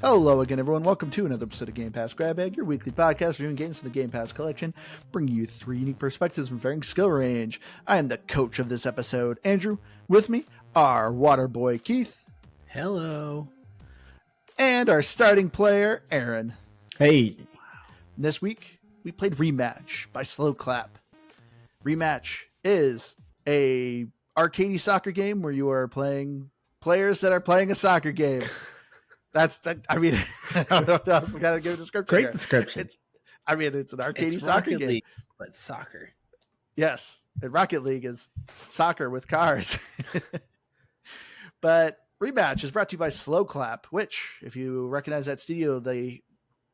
Hello again, everyone. Welcome to another episode of Game Pass Grab Bag, your weekly podcast reviewing games from the Game Pass collection, bringing you three unique perspectives from varying skill range. I am the coach of this episode, Andrew. With me, our water boy, Keith. Hello. And our starting player, Aaron. Hey. This week, we played Rematch by Slow Clap. Rematch is a arcadey soccer game where you are playing players that are playing a soccer game. I don't know what else. We gotta give a description. Great description. It's an arcadey soccer Rocket game. League, but soccer. Yes, and Rocket League is soccer with cars. But Rematch is brought to you by Slow Clap, which, if you recognize that studio,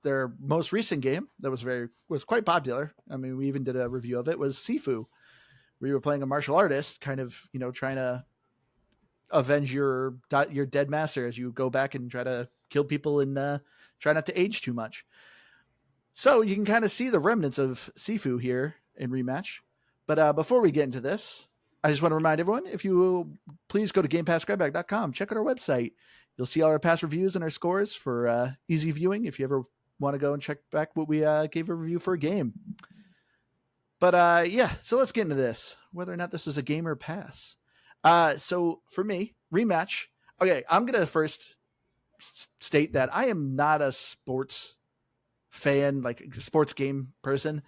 their most recent game that was quite popular. I mean, we even did a review of it. Was Sifu, where you were playing a martial artist, kind of trying to avenge your dead master as you go back and try to kill people and try not to age too much. So you can kind of see the remnants of Sifu here in Rematch. But before we get into this, I just want to remind everyone, if you will, please go to GamePassGrabBag.com. Check out our website. You'll see all our past reviews and our scores for easy viewing if you ever want to go and check back what we gave a review for a game. But so let's get into this, whether or not this was a game or pass. So for me, Rematch. Okay, I'm going to first state that I am not a sports fan, like a sports game person.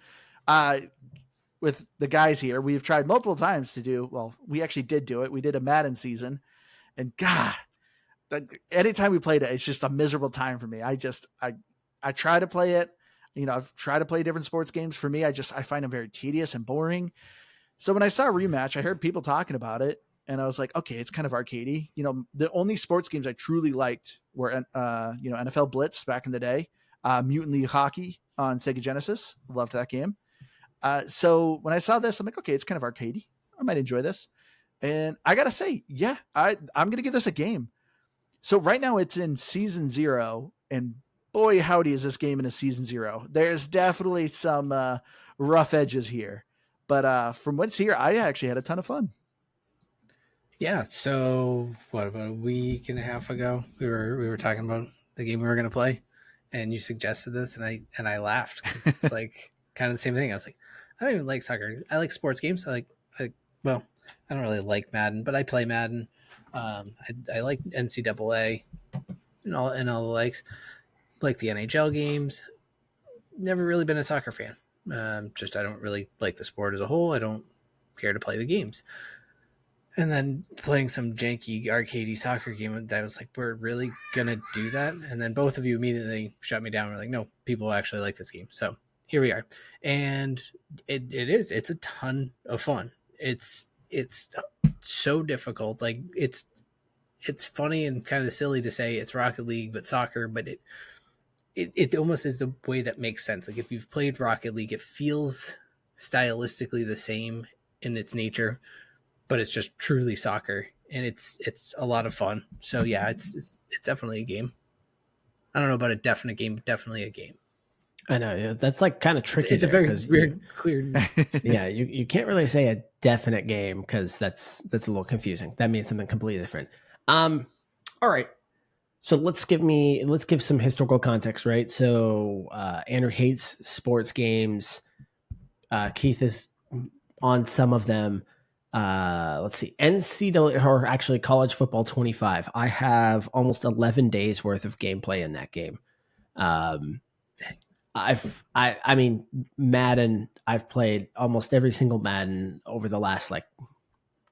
With the guys here, we've tried multiple times to do, well, we actually did do it. We did a Madden season, and God, anytime we played it, it's just a miserable time for me. I try to play it. I've tried to play different sports games. For me, I find them very tedious and boring. So when I saw Rematch, I heard people talking about it, and I was like, okay, it's kind of arcadey. The only sports games I truly liked were, NFL Blitz back in the day, Mutant League Hockey on Sega Genesis. Loved that game. So when I saw this, I'm like, okay, it's kind of arcadey. I might enjoy this. And I got to say, yeah, I'm going to give this a game. So right now it's in season 0, and boy, howdy is this game in a season 0. There's definitely some rough edges here. But from what's here, I actually had a ton of fun. Yeah, so about a week and a half ago, we were talking about the game we were going to play, and you suggested this, and I laughed because it's like kind of the same thing. I was like, I don't even like soccer. I like sports games. I don't really like Madden, but I play Madden. I like NCAA and all the likes. Like the NHL games. Never really been a soccer fan. I don't really like the sport as a whole. I don't care to play the games. And then playing some janky arcadey soccer game, I was like, we're really going to do that? And then both of you immediately shut me down. We're like, no, people actually like this game. So here we are. And it's a ton of fun. It's so difficult. Like it's funny and kind of silly to say it's Rocket League, but soccer, but it almost is the way that makes sense. Like if you've played Rocket League, it feels stylistically the same in its nature, but it's just truly soccer, and it's a lot of fun. So yeah, it's definitely a game. I don't know about a definite game, but definitely a game. I know, yeah, that's like kind of tricky. It's a very weird, clear. Yeah, you can't really say a definite game because that's a little confusing. That means something completely different. All right. So let's give some historical context, right? So Andrew hates sports games. Keith is on some of them. Let's see, NCAA, or actually College Football 25. I have almost 11 days worth of gameplay in that game. I mean, Madden, I've played almost every single Madden over the last like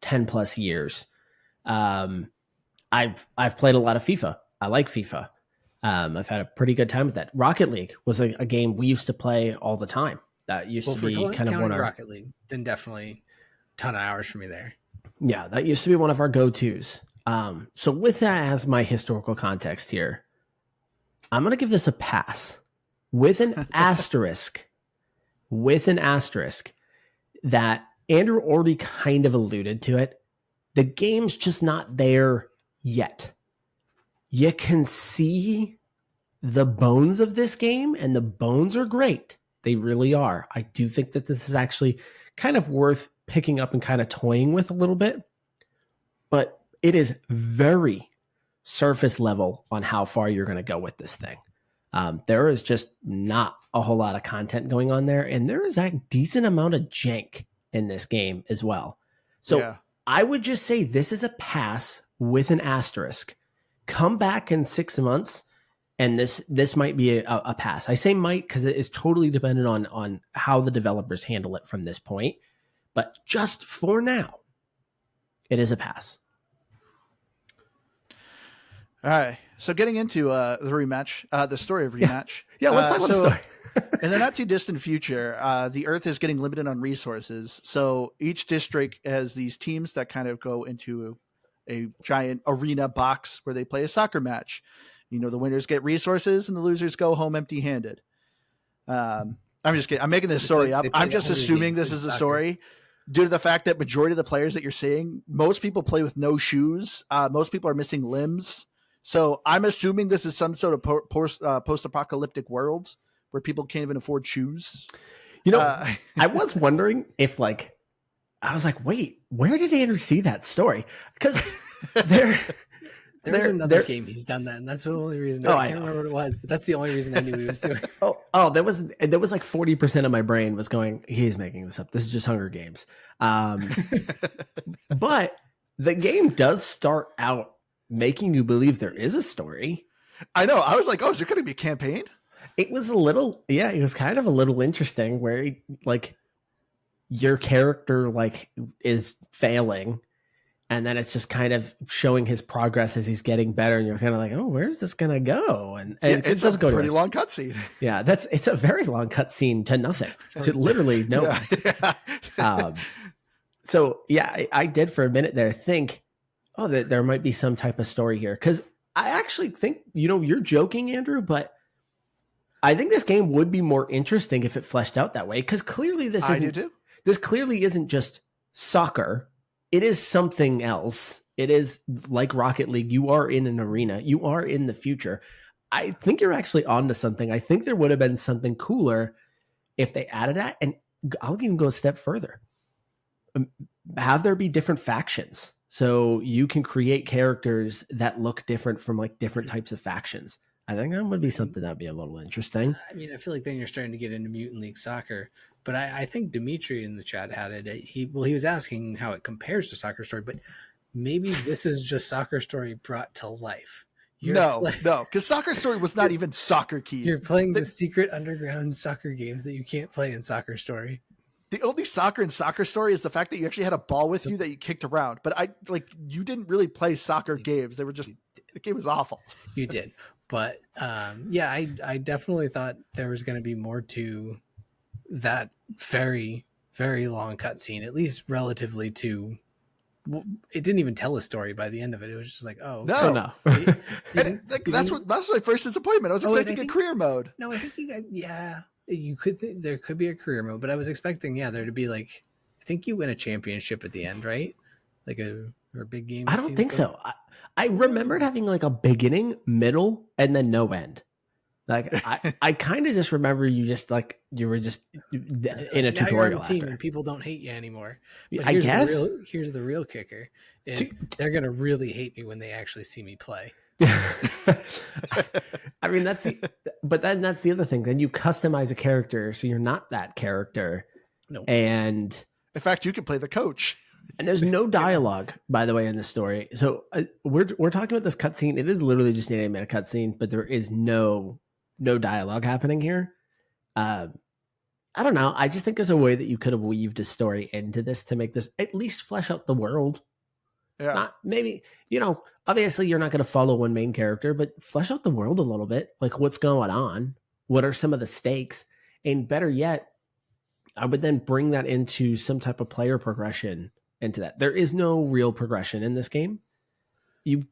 10 plus years. I've played a lot of FIFA. I like FIFA. I've had a pretty good time with that. Rocket League was a game we used to play all the time. That used to be kind of one of our Rocket League. Then definitely a ton of hours for me there. Yeah, that used to be one of our go-tos. So with that as my historical context here, I'm going to give this a pass with an asterisk. With an asterisk that Andrew already kind of alluded to it. The game's just not there yet. You can see the bones of this game, and the bones are great. They really are. I do think that this is actually kind of worth picking up and kind of toying with a little bit. But it is very, surface level on how far you're going to go with this thing. There is just not a whole lot of content going on there, and there is a decent amount of jank in this game as well. So I would just say this is a pass with an asterisk. Come back in 6 months, and this might be a pass. I say might because it is totally dependent on how the developers handle it from this point. But just for now, it is a pass. All right. So getting into the rematch, the story of rematch. Yeah, let's talk about the story. In the not too distant future, the Earth is getting limited on resources. So each district has these teams that kind of go into a giant arena box where they play a soccer match. You know, the winners get resources and the losers go home empty-handed. I'm just kidding. I'm making this story up. I'm just assuming this is the story due to the fact that majority of the players that you're seeing, most people play with no shoes. Most people are missing limbs. So I'm assuming this is some sort of post-apocalyptic world where people can't even afford shoes. You know, I was wondering if I was like, wait, where did Andrew see that story? Because there's another game he's done that, and that's the only reason. I can't remember what it was, but that's the only reason I knew he was doing it. There was like 40% of my brain was going, he's making this up. This is just Hunger Games. But the game does start out making you believe there is a story. I know. I was like, oh, is there going to be a campaign? It was a little, it was kind of a little interesting where your character is failing, and then it's just kind of showing his progress as he's getting better, and you're kind of like, oh, where's this gonna go? And it does go pretty long cutscene. Yeah, it's a very long cutscene to nothing, to literally no one. So yeah, I did for a minute there think, oh, that there might be some type of story here, because I actually think, you're joking, Andrew, but I think this game would be more interesting if it fleshed out that way, because clearly this clearly isn't just soccer. It is something else. It is like Rocket League. You are in an arena. You are in the future. I think you're actually onto something. I think there would have been something cooler if they added that. And I'll even go a step further. Have there be different factions. So you can create characters that look different from different types of factions. I think that would be something that'd be a little interesting. I mean, I feel like then you're starting to get into Mutant League Soccer. But I think Dimitri in the chat had it. He was asking how it compares to Soccer Story, but maybe this is just Soccer Story brought to life. No, because Soccer Story was not even soccer key. You're playing the secret underground soccer games that you can't play in Soccer Story. The only soccer in Soccer Story is the fact that you actually had a ball with you that you kicked around. But you didn't really play soccer games. They were just, the game was awful. You did. But I definitely thought there was going to be more to that very, very long cutscene, at least relatively to. It didn't even tell a story by the end of it. It was just like, oh, no. That's my first disappointment. I was expecting a career mode. No, I think you guys, you could there could be a career mode, but I was expecting there to be I think you win a championship at the end, right? Like a big game. I don't think so. I remembered having a beginning, middle, and then no end. I kind of just remember you were just in a tutorial now you're on a team and people don't hate you anymore. But I guess here's the real kicker is they're gonna really hate me when they actually see me play. I mean that's the other thing. Then you customize a character so you're not that character. No. And in fact, you can play the coach. And there's no dialogue, by the way, in the story. So we're talking about this cutscene. It is literally just an 8-minute cutscene, but there is no dialogue happening here. I don't know. I just think there's a way that you could have weaved a story into this to make this at least flesh out the world. Yeah. Not maybe, obviously you're not going to follow one main character, but flesh out the world a little bit. Like what's going on? What are some of the stakes? And better yet, I would then bring that into some type of player progression into that. There is no real progression in this game. You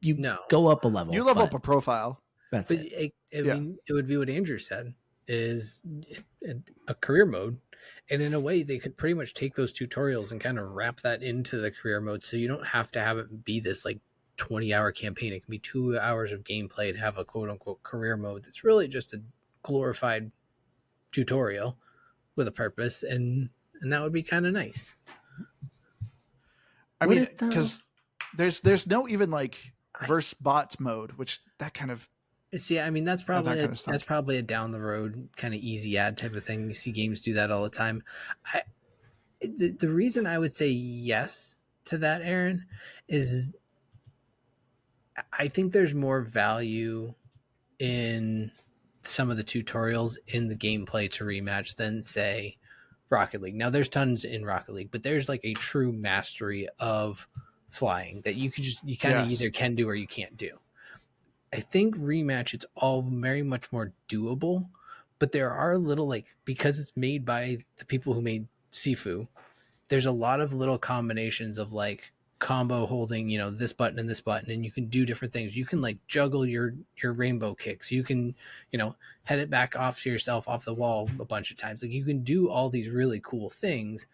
go up a level. You level up a profile. That's it. I mean, it would be what Andrew said is a career mode. And in a way, they could pretty much take those tutorials and kind of wrap that into the career mode. So you don't have to have it be this 20-hour campaign. It can be 2 hours of gameplay to have a quote unquote career mode. That's really just a glorified tutorial with a purpose. And that would be kind of nice. I mean, because there's no even versus bots mode, which that kind of See, I mean, that's probably kind of stuff. that's probably a down the road kind of easy ad type of thing. You see games do that all the time. The reason I would say yes to that, Aaron, is I think there's more value in some of the tutorials in the gameplay to Rematch than say Rocket League. Now there's tons in Rocket League, but there's like a true mastery of flying that you kind of either can do or you can't do. I think Rematch, it's all very much more doable, but there are little, like, because it's made by the people who made Sifu, there's a lot of little combinations of like combo holding, this button and this button, and you can do different things. You can like juggle your rainbow kicks. You can, head it back off to yourself off the wall a bunch of times. Like, you can do all these really cool things,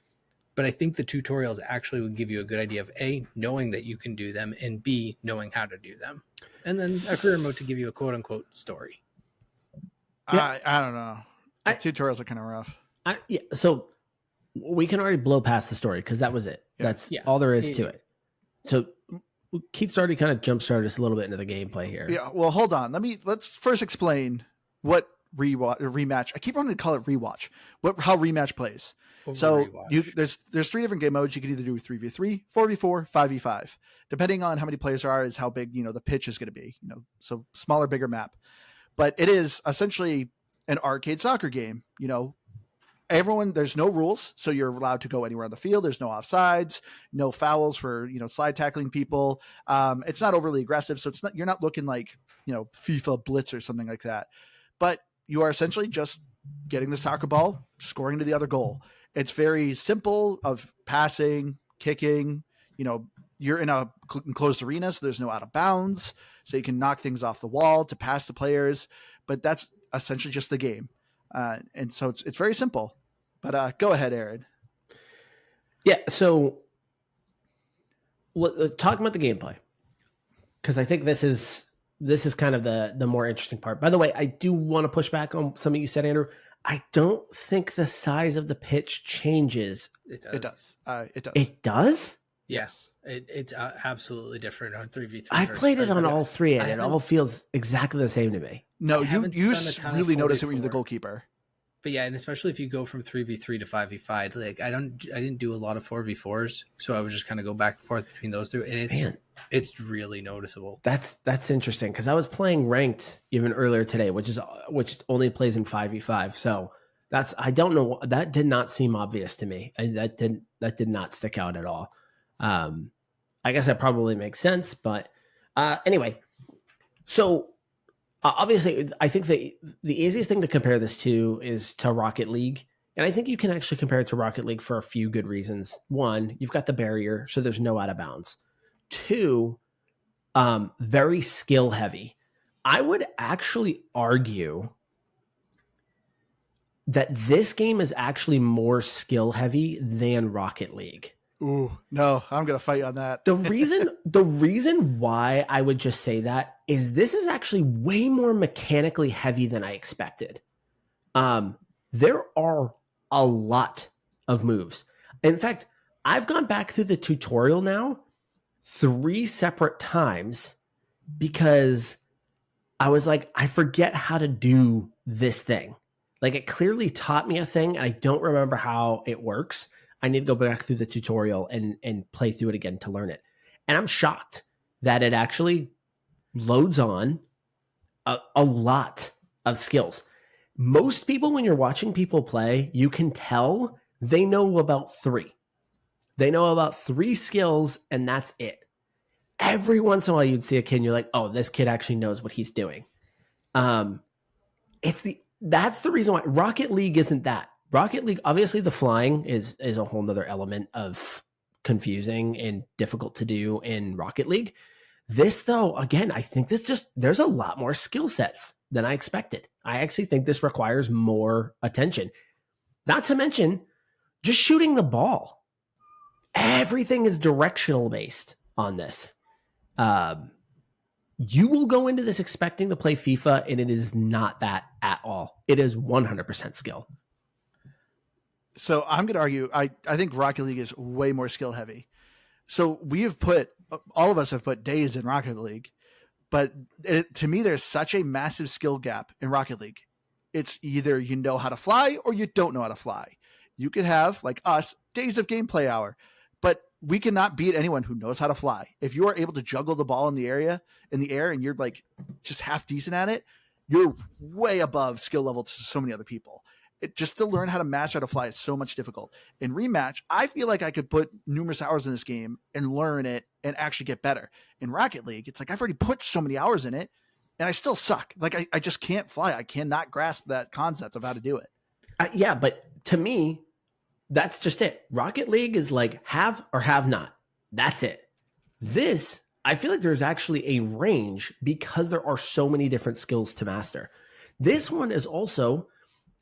but I think the tutorials actually would give you a good idea of A, knowing that you can do them, and B, knowing how to do them. And then a career mode to give you a quote unquote story. Yeah. I don't know. The tutorials are kind of rough. So we can already blow past the story because that was it. Yeah. That's all there is to it. So Keith's already kind of jump started us a little bit into the gameplay here. Yeah. Well, hold on. Let's first explain what rematch. I keep wanting to call it rewatch. How rematch plays. So there's 3 different game modes. You can either do 3v3, 4v4, 5v5. Depending on how many players there are is how big, the pitch is going to be, so smaller, bigger map. But it is essentially an arcade soccer game. Everyone, there's no rules. So you're allowed to go anywhere on the field. There's no offsides, no fouls for, slide tackling people. It's not overly aggressive. So you're not looking like, FIFA Blitz or something like that. But you are essentially just getting the soccer ball, scoring to the other goal. It's very simple of passing, kicking, you're in a enclosed arena, so there's no out of bounds. So you can knock things off the wall to pass the players, but that's essentially just the game. And so it's very simple, but go ahead, Aaron. Yeah. So talking about the gameplay, because I think this is kind of the more interesting part. By the way, I do want to push back on something you said, Andrew. I don't think the size of the pitch changes. It does. It does. It does. It does? Yes. It's absolutely different on 3v3. I've played it on all 3, and it all feels exactly the same to me. No, you really notice it when you're the goalkeeper. But yeah, and especially if you go from 3v3 to 5v5, like I didn't do a lot of 4v4s, so I would just kind of go back and forth between those 2, and it's really noticeable. That's interesting, because I was playing ranked even earlier today, which only plays in 5v5. So I don't know, that did not seem obvious to me. That did not stick out at all. I guess that probably makes sense, but anyway, so. Obviously, I think the easiest thing to compare this to is to Rocket League. And I think you can actually compare it to Rocket League for a few good reasons. 1, you've got the barrier, so there's no out of bounds. 2, very skill heavy. I would actually argue that this game is actually more skill heavy than Rocket League. Ooh, no, I'm going to fight on that. The reason why I would just say that is this is actually way more mechanically heavy than I expected. There are a lot of moves. In fact, I've gone back through the tutorial now 3 separate times because I was like, I forget how to do this thing. Like, it clearly taught me a thing, and I don't remember how it works. I need to go back through the tutorial and play through it again to learn it. And I'm shocked that it actually loads on a lot of skills. Most people, when you're watching people play, you can tell they know about 3. They know about 3 skills, and that's it. Every once in a while, you'd see a kid, and you're like, oh, this kid actually knows what he's doing. That's the reason why Rocket League isn't that. Rocket League, obviously the flying is a whole nother element of confusing and difficult to do in Rocket League. This, though, again, I think there's a lot more skill sets than I expected. I actually think this requires more attention. Not to mention just shooting the ball. Everything is directional based on this. You will go into this expecting to play FIFA, and it is not that at all. It is 100% skill. So I'm going to argue, I think Rocket League is way more skill heavy. So all of us have put days in Rocket League. But to me, there's such a massive skill gap in Rocket League. It's either you know how to fly or you don't know how to fly. You could have, like us, days of gameplay hour, but we cannot beat anyone who knows how to fly. If you are able to juggle the ball in the air, and you're like just half decent at it, you're way above skill level to so many other people. Just to learn how to master how to fly is so much difficult. In Rematch, I feel like I could put numerous hours in this game and learn it and actually get better. In Rocket League, it's like I've already put so many hours in it and I still suck. Like I just can't fly. I cannot grasp that concept of how to do it. Yeah, but to me, that's just it. Rocket League is like have or have not. That's it. This, I feel like there's actually a range because there are so many different skills to master. This one is also,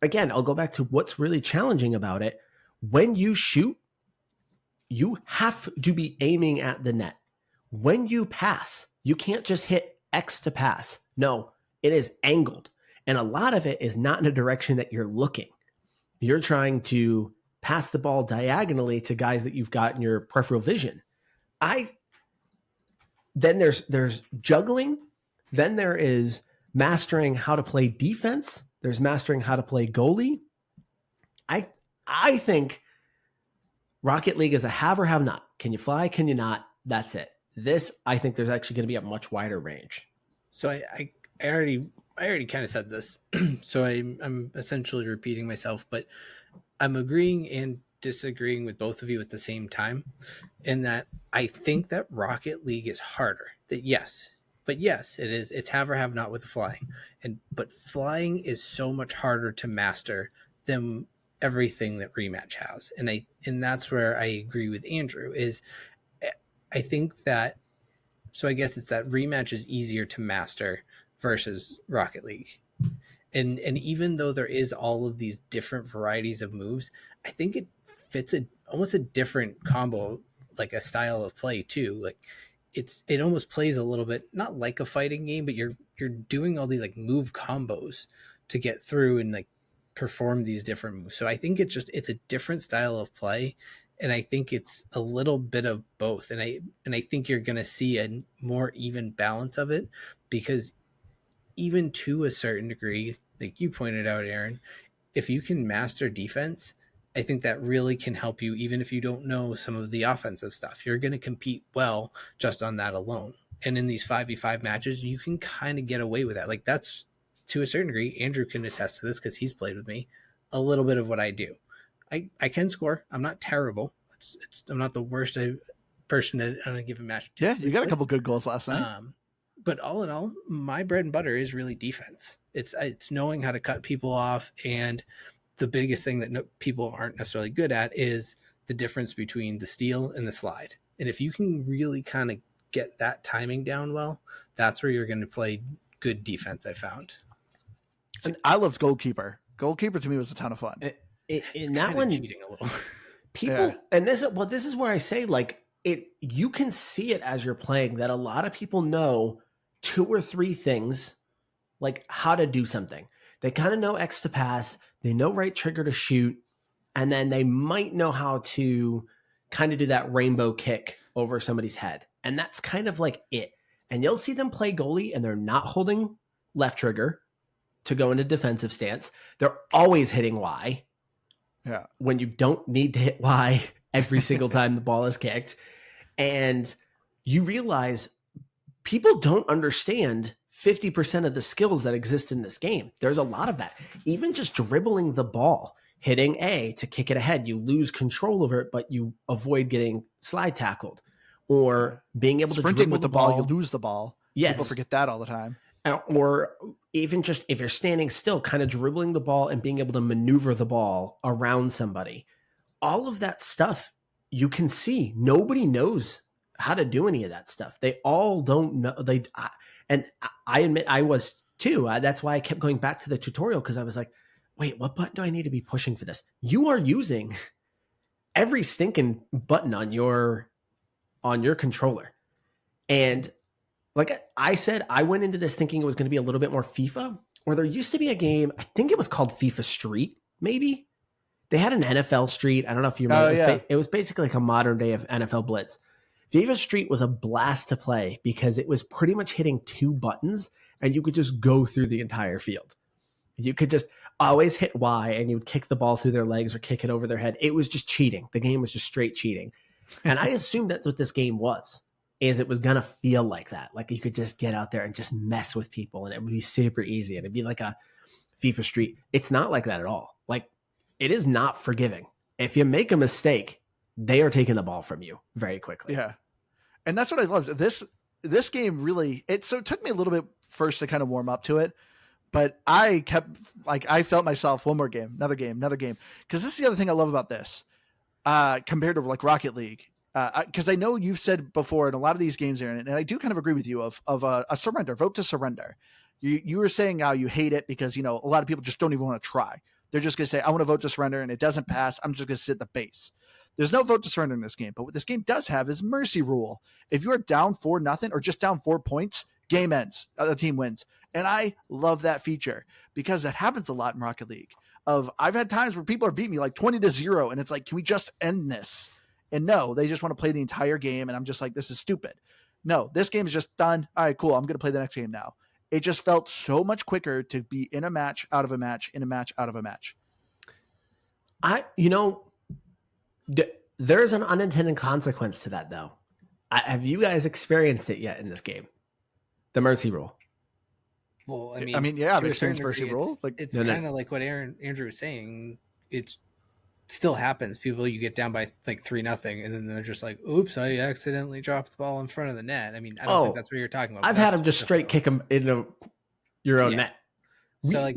again, I'll go back to what's really challenging about it. When you shoot, you have to be aiming at the net. When you pass, you can't just hit X to pass. No, it is angled. And a lot of it is not in a direction that you're looking. You're trying to pass the ball diagonally to guys that you've got in your peripheral vision. Then there's juggling. Then there is mastering how to play defense. There's mastering how to play goalie. I think Rocket League is a have or have not. Can you fly? Can you not? That's it. This, I think there's actually going to be a much wider range. So I already kind of said this, so I'm essentially repeating myself, but I'm agreeing and disagreeing with both of you at the same time, in that I think that Rocket League is harder. That yes, it is. It's have or have not with the flying, but flying is so much harder to master than everything that Rematch has, and that's where I agree with Andrew. Is I think that, so I guess it's that Rematch is easier to master versus Rocket League. And even though there is all of these different varieties of moves, I think it fits almost a different combo, like a style of play too. Like it almost plays a little bit not like a fighting game, but you're doing all these like move combos to get through and like perform these different moves. So I think it's a different style of play. And I think it's a little bit of both. And I think you're going to see a more even balance of it, because even to a certain degree, like you pointed out, Aaron, if you can master defense, I think that really can help you, even if you don't know some of the offensive stuff. You're going to compete well just on that alone. And in these 5v5 matches, you can kind of get away with that. Like that's, to a certain degree, Andrew can attest to this because he's played with me, a little bit of what I do. I can score. I'm not terrible. I'm not the worst person on a given match. Yeah, you got a couple good goals last night. But all in all, my bread and butter is really defense. It's knowing how to cut people off, and the biggest thing that people aren't necessarily good at is the difference between the steal and the slide. And if you can really kind of get that timing down well, that's where you're going to play good defense, I found. And I loved goalkeeper. Goalkeeper to me was a ton of fun. In that one, cheating a little. People, yeah. And this is where I say, like, you can see it as you're playing that a lot of people know 2 or 3 things, like how to do something. They kind of know X to pass, they know right trigger to shoot, and then they might know how to kind of do that rainbow kick over somebody's head. And that's kind of like it. And you'll see them play goalie and they're not holding left trigger to go into defensive stance. They're always hitting Y. Yeah. When you don't need to hit Y every single time the ball is kicked. And you realize people don't understand 50% of the skills that exist in this game. There's a lot of that. Even just dribbling the ball, hitting A to kick it ahead, you lose control over it, but you avoid getting slide tackled. Or being able to sprinting dribble with the ball, you lose the ball. Yes. People forget that all the time. Or even just if you're standing still, kind of dribbling the ball and being able to maneuver the ball around somebody. All of that stuff you can see. Nobody knows how to do any of that stuff. They all don't know. And I admit I was too. That's why I kept going back to the tutorial, because I was like, wait, what button do I need to be pushing for this? You are using every stinking button on your controller. And like I said, I went into this thinking it was going to be a little bit more FIFA, or there used to be a game, I think it was called FIFA Street, maybe. They had an NFL Street. I don't know if you remember. It was basically like a modern day of NFL Blitz. FIFA Street was a blast to play because it was pretty much hitting 2 buttons and you could just go through the entire field. You could just always hit Y and you would kick the ball through their legs or kick it over their head. It was just cheating. The game was just straight cheating. And I assumed that's what this game was, is it was going to feel like that. Like you could just get out there and just mess with people and it would be super easy. And it'd be like a FIFA Street. It's not like that at all. Like it is not forgiving. If you make a mistake, they are taking the ball from you very quickly. Yeah. And that's what I loved. This game really, it took me a little bit first to kind of warm up to it. But I felt myself, one more game, another game. Because this is the other thing I love about this, compared to like Rocket League. Because I know you've said before in a lot of these games, Aaron, and I do kind of agree with you of a surrender, vote to surrender. You were saying how you hate it because, a lot of people just don't even want to try. They're just going to say, I want to vote to surrender, and it doesn't pass. I'm just going to sit the base. There's no vote to surrender in this game. But what this game does have is mercy rule. If you're down 4-0 or just down 4 points, game ends. The team wins. And I love that feature because that happens a lot in Rocket League. I've had times where people are beating me like 20-0, and it's like, can we just end this? And no, they just want to play the entire game, and I'm just like, this is stupid. No, this game is just done. All right, cool. I'm going to play the next game now. It just felt so much quicker to be in a match, out of a match, in a match, out of a match. There's an unintended consequence to that, though. Have you guys experienced it yet in this game? The mercy rule. Well, yeah, I've experienced mercy rule. Like it's kind of like what Andrew was saying. It still happens. People, you get down by like 3-0, and then they're just like, "Oops, I accidentally dropped the ball in front of the net." I mean, I don't think that's what you're talking about. I've had them just straight kick them into your own net. So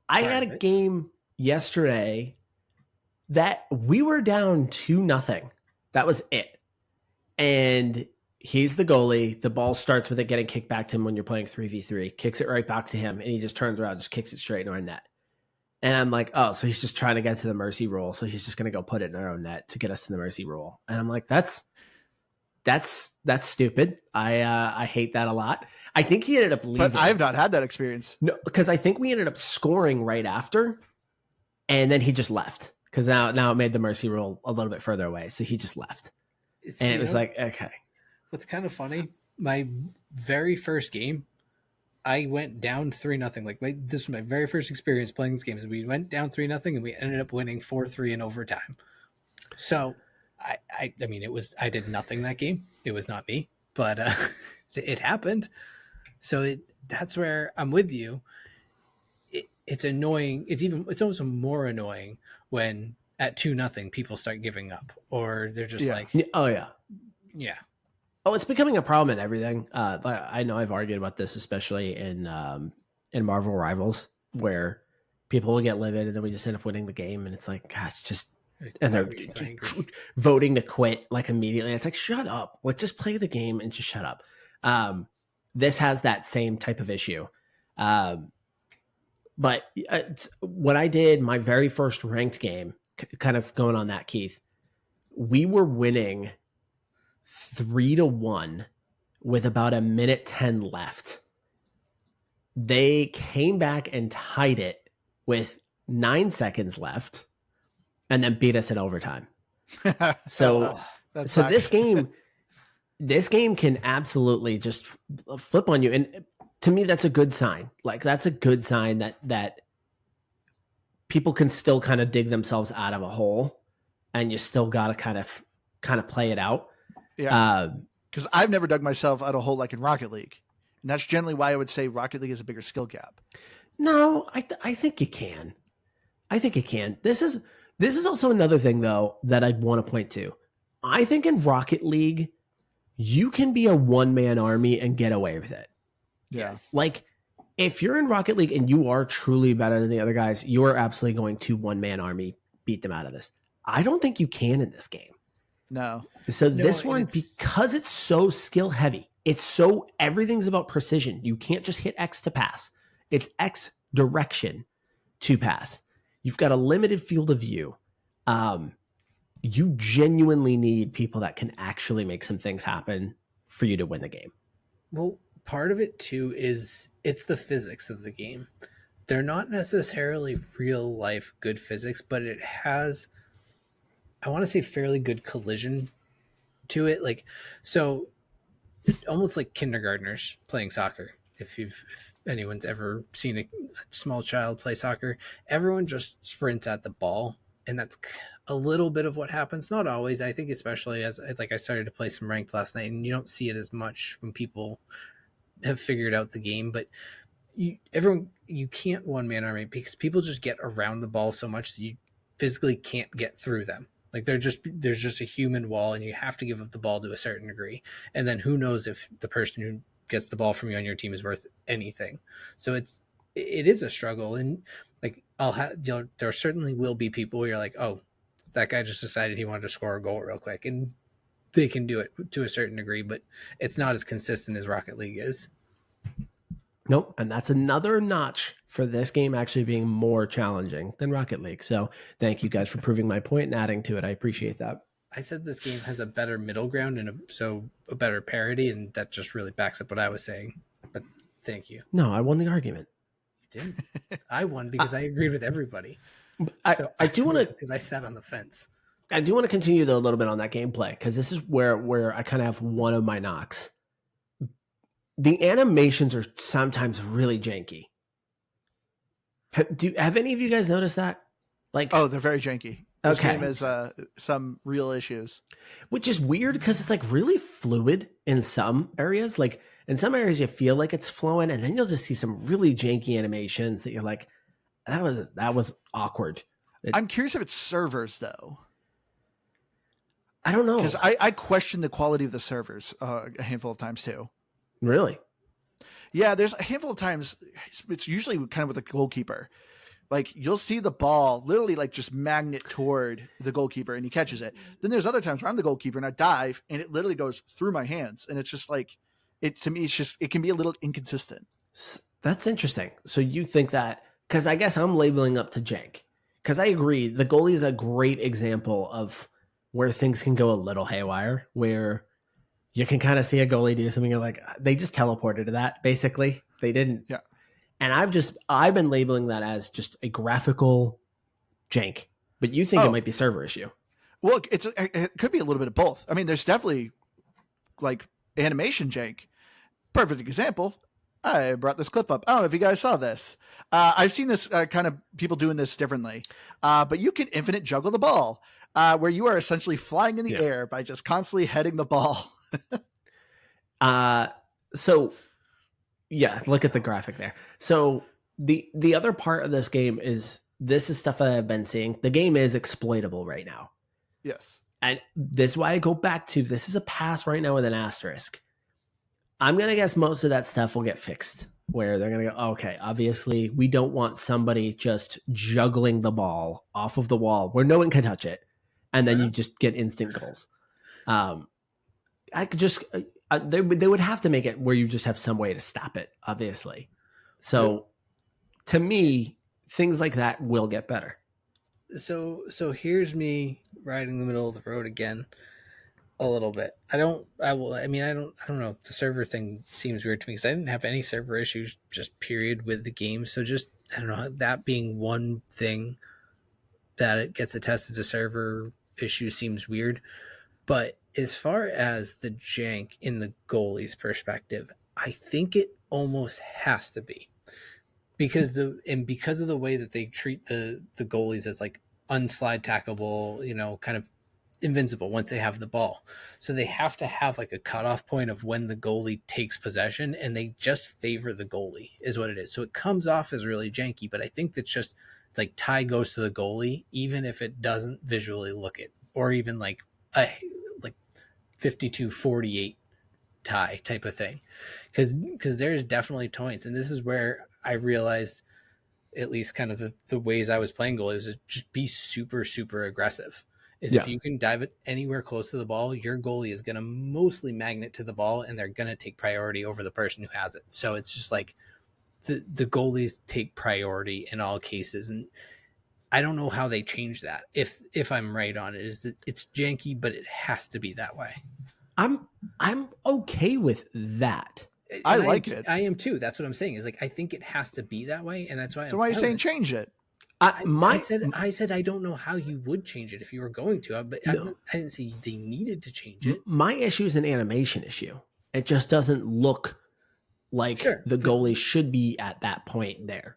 I had a game yesterday that we were down 2-0. That was it, and he's the goalie. The ball starts with it getting kicked back to him when you're playing 3v3, kicks it right back to him, and he just turns around, just kicks it straight in our net. And I'm like, oh, so he's just trying to get to the mercy rule. So he's just going to go put it in our own net to get us to the mercy rule. And I'm like, that's stupid. I hate that a lot. I think he ended up leaving. But I've not had that experience. No, because I think we ended up scoring right after, and then he just left because now it made the mercy rule a little bit further away. So he just left. And it was like, okay. What's kind of funny, my very first game, I went down 3-0. Like this was my very first experience playing this game. So we went down 3-0 and we ended up winning 4-3 in overtime. So I did nothing that game. It was not me, but it happened. So that's where I'm with you. It's annoying. It's almost more annoying when at 2-0 people start giving up, or they're just like, oh yeah. Yeah. Oh, it's becoming a problem in everything. I know I've argued about this, especially in Marvel Rivals, where people will get livid and then we just end up winning the game, and it's like, gosh, and they're voting to quit like immediately. And it's like, shut up! Like, just play the game and just shut up. This has that same type of issue. But when I did my very first ranked game, kind of going on that, Keith, we were winning 3-1 with about 1:10 left. They came back and tied it with 9 seconds left and then beat us in overtime. So this game can absolutely just flip on you. And to me, that's a good sign. Like, that's a good sign that people can still kind of dig themselves out of a hole, and you still got to kind of play it out. Yeah, because I've never dug myself out of a hole like in Rocket League, and that's generally why I would say Rocket League is a bigger skill gap. No, I think you can. I think you can. This is also another thing though that I want to point to. I think in Rocket League, you can be a one-man army and get away with it. Yeah, like if you're in Rocket League and you are truly better than the other guys, you are absolutely going to one-man army beat them out of this. I don't think you can in this game. No. So this one, because it's so skill heavy, everything's about precision. You can't just hit X to pass. It's X direction to pass. You've got a limited field of view. You genuinely need people that can actually make some things happen for you to win the game. Well, part of it too is it's the physics of the game. They're not necessarily real life good physics, but it has, I want to say, fairly good collision to it. Like, so almost like kindergartners playing soccer. If anyone's ever seen a small child play soccer, everyone just sprints at the ball, and that's a little bit of what happens. Not always, I think, especially as like I started to play some ranked last night, and you don't see it as much when people have figured out the game. But you can't one man army because people just get around the ball so much that you physically can't get through them. Like there's just a human wall, and you have to give up the ball to a certain degree. And then who knows if the person who gets the ball from you on your team is worth anything. So it is a struggle, and like there certainly will be people where you're like, oh, that guy just decided he wanted to score a goal real quick, and they can do it to a certain degree, but it's not as consistent as Rocket League is. Nope. And that's another notch for this game actually being more challenging than Rocket League. So thank you guys for proving my point and adding to it. I appreciate that. I said this game has a better middle ground and a better parity, and that just really backs up what I was saying. But thank you. No, I won the argument. You did. I won because I agreed with everybody. I do want to, because I sat on the fence. I do want to continue though a little bit on that gameplay because this is where I kind of have one of my knocks. The animations are sometimes really janky. Have any of you guys noticed that? Like, oh, they're very janky. This okay. game has some real issues, which is weird because it's like really fluid in some areas. Like in some areas, you feel like it's flowing, and then you'll just see some really janky animations that you're like, that was awkward. I'm curious if it's servers though. I don't know, because I question the quality of the servers a handful of times too. Really? Yeah, there's a handful of times. It's usually kind of with a goalkeeper. Like you'll see the ball literally like just magnet toward the goalkeeper and he catches it. Then there's other times where I'm the goalkeeper and I dive and it literally goes through my hands. And it's just like, to me, it's just, it can be a little inconsistent. That's interesting. So you think that, because I guess I'm labeling up to jank. Because I agree, the goalie is a great example of where things can go a little haywire, where you can kind of see a goalie do something. You're like, they just teleported to that. Basically, they didn't. Yeah. And I've been labeling that as just a graphical jank. But you think it might be server issue? Well, it could be a little bit of both. I mean, there's definitely like animation jank. Perfect example. I brought this clip up. I don't know if you guys saw this. I've seen this kind of people doing this differently. But you can infinite juggle the ball, where you are essentially flying in the air by just constantly heading the ball. So yeah, look at the graphic there. So the other part of this game is stuff that I've been seeing. The game is exploitable right now. Yes. And this is why I go back to, this is a pass right now with an asterisk. I'm going to guess most of that stuff will get fixed, where they're going to go, okay, obviously we don't want somebody just juggling the ball off of the wall where no one can touch it. And then you just get instant goals. I could just, they would have to make it where you just have some way to stop it, obviously. So to me, things like that will get better. So here's me riding the middle of the road again a little bit. I don't know. The server thing seems weird to me because I didn't have any server issues, just period, with the game. So just, I don't know, that being one thing that it gets attested to server issues seems weird. But as far as the jank in the goalie's perspective, I think it almost has to be because of the way that they treat the goalies as like unslide tackleable, kind of invincible once they have the ball. So they have to have like a cutoff point of when the goalie takes possession, and they just favor the goalie is what it is. So it comes off as really janky, but I think it's like tie goes to the goalie, even if it doesn't visually look it, or even like a 52-48 tie type of thing. Because there's definitely points, and this is where I realized, at least kind of the ways I was playing goalie, is just be super, super aggressive. If you can dive it anywhere close to the ball, your goalie is going to mostly magnet to the ball, and they're going to take priority over the person who has it. So it's just like the goalies take priority in all cases. And I don't know how they change that. If I'm right on it, is that it's janky, but it has to be that way. I'm okay with that. I like it. I am too. That's what I'm saying. Is like I think it has to be that way, and that's why. So why are you saying change it? I said I don't know how you would change it if you were going to, but No. I didn't say they needed to change it. My issue is an animation issue. It just doesn't look like Sure, the goalie should be at that point there.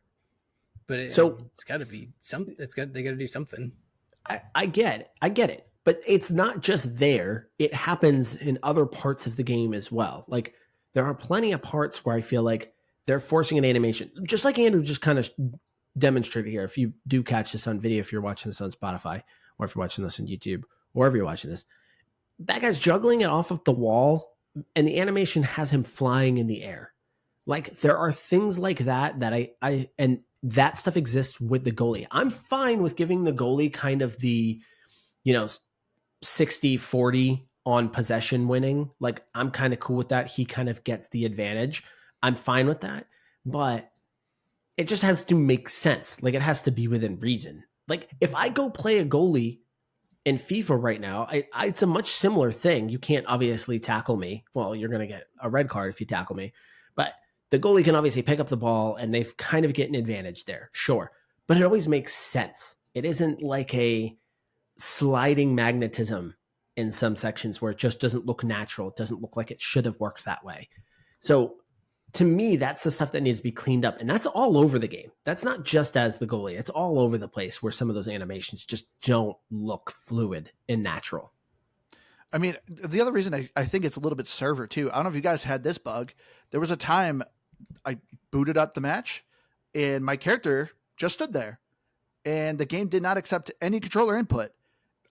But it's got to be something. They got to do something. I get it, but it's not just there. It happens in other parts of the game as well. Like there are plenty of parts where I feel like they're forcing an animation, just like Andrew just kind of demonstrated here. If you do catch this on video, if you're watching this on Spotify, or if you're watching this on YouTube, wherever you're watching this, that guy's juggling it off of the wall, and the animation has him flying in the air. Like there are things like that I and that stuff exists with the goalie. I'm fine with giving the goalie kind of the, 60-40 on possession winning. Like I'm kind of cool with that. He kind of gets the advantage. I'm fine with that, but it just has to make sense. Like it has to be within reason. Like if I go play a goalie in FIFA right now, it's a much similar thing. You can't obviously tackle me. Well, you're going to get a red card if you tackle me, but the goalie can obviously pick up the ball and they've kind of get an advantage there. Sure. But it always makes sense. It isn't like a sliding magnetism in some sections where it just doesn't look natural. It doesn't look like it should have worked that way. So to me, that's the stuff that needs to be cleaned up. And that's all over the game. That's not just as the goalie. It's all over the place where some of those animations just don't look fluid and natural. I mean, the other reason I think it's a little bit server too. I don't know if you guys had this bug. There was a time I booted up the match and my character just stood there and the game did not accept any controller input.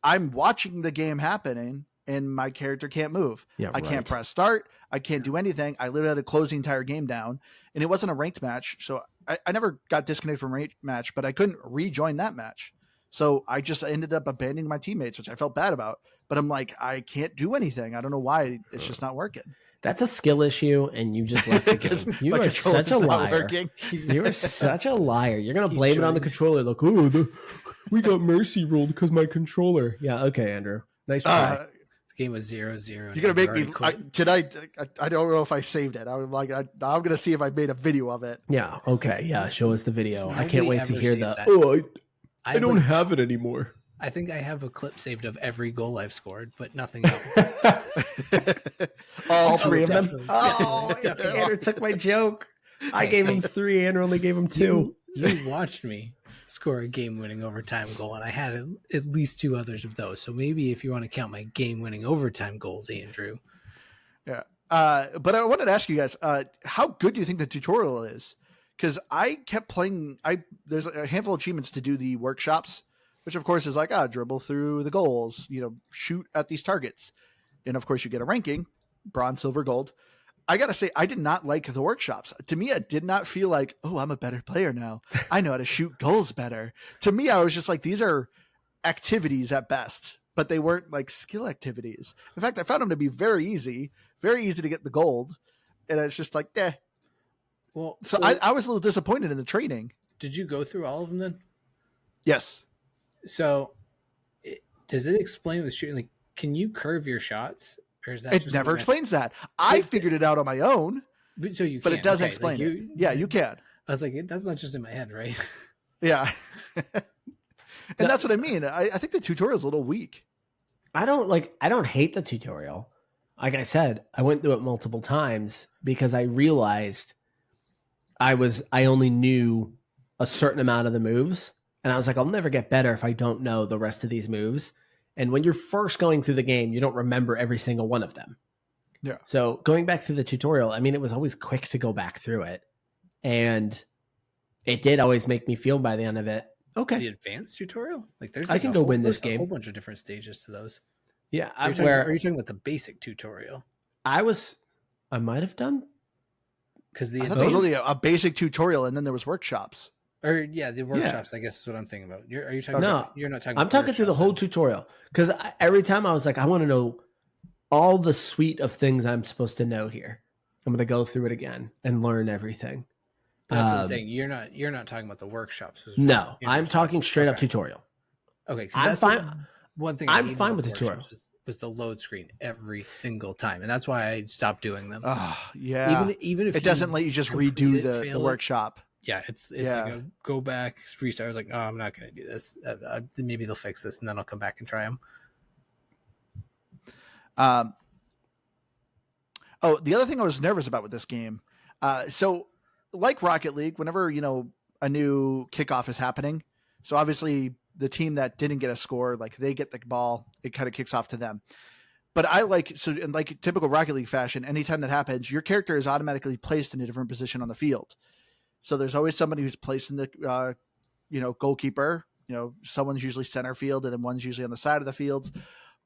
I'm watching the game happening and my character can't move. Yeah, I can't press start. I can't do anything. I literally had to close the entire game down, and it wasn't a ranked match. So I never got disconnected from ranked match, but I couldn't rejoin that match. So I just ended up abandoning my teammates, which I felt bad about, but I'm like, I can't do anything. I don't know why it's just not working. That's a skill issue, and you just left the game. You are such a liar. You are such a liar. You're going to blame it on the controller. Like, oh, we got mercy rolled because my controller. Yeah, okay, Andrew. Nice try. The game was 0-0. You're going to make me... I don't know if I saved it. I'm like, I'm going to see if I made a video of it. Yeah, okay. Yeah, show us the video. I can't wait to hear that. I don't have it anymore. I think I have a clip saved of every goal I've scored, but nothing else. All three of them? Oh, Andrew took my joke. I gave him 3, Andrew only gave him 2. You watched me score a game-winning overtime goal, and I had at least 2 others of those. So maybe if you want to count my game-winning overtime goals, Andrew. Yeah. But I wanted to ask you guys, how good do you think the tutorial is? Because I kept playing. There's a handful of achievements to do the workshops, which of course is like, dribble through the goals, shoot at these targets. And of course you get a ranking, bronze, silver, gold. I got to say, I did not like the workshops. To me, it did not feel like, oh, I'm a better player now. I know how to shoot goals better. To me, I was just like, these are activities at best, but they weren't like skill activities. In fact, I found them to be very easy to get the gold. And it's just like, eh. Well, so I was a little disappointed in the training. Did you go through all of them then? Yes. So does it explain with shooting? Like, can you curve your shots? Or is that it never explains that. I figured it out on my own. So you but it doesn't explain it. Yeah, you can. I was like, that's not just in my head, right? Yeah. And that's what I mean. I think the tutorial is a little weak. I don't hate the tutorial. Like I said, I went through it multiple times because I realized I only knew a certain amount of the moves. And I was like, I'll never get better if I don't know the rest of these moves. And when you're first going through the game, you don't remember every single one of them. Yeah. So going back through the tutorial, I mean, it was always quick to go back through it. And it did always make me feel by the end of it, okay. The advanced tutorial? Like there's I can go win this game. A whole bunch of different stages to those. Yeah. Are you talking about the basic tutorial? I might have done. Because I thought there was only a basic tutorial and then there was workshops. Or the workshops, I guess is what I'm thinking about. Are you talking no, about? You're not talking I'm talking through the whole tutorial. Because every time I was like, I want to know all the suite of things I'm supposed to know here. I'm going to go through it again and learn everything. But that's what I'm saying. You're not talking about the workshops. No, I'm talking straight up tutorial. Okay, I'm fine. One thing I'm fine with the tutorial. Was the load screen every single time, and that's why I stopped doing them. Oh yeah. Even if it doesn't let you just redo the workshop. yeah, it's like a go back restart. I was like, oh, I'm not gonna do this. Maybe they'll fix this, and then I'll come back and try them. Oh, the other thing I was nervous about with this game, so like Rocket League, whenever a new kickoff is happening, so obviously the team that didn't get a score, like they get the ball, it kind of kicks off to them. But I in like typical Rocket League fashion, anytime that happens, your character is automatically placed in a different position on the field. So there's always somebody who's placed in the goalkeeper. Someone's usually center field, and then one's usually on the side of the fields.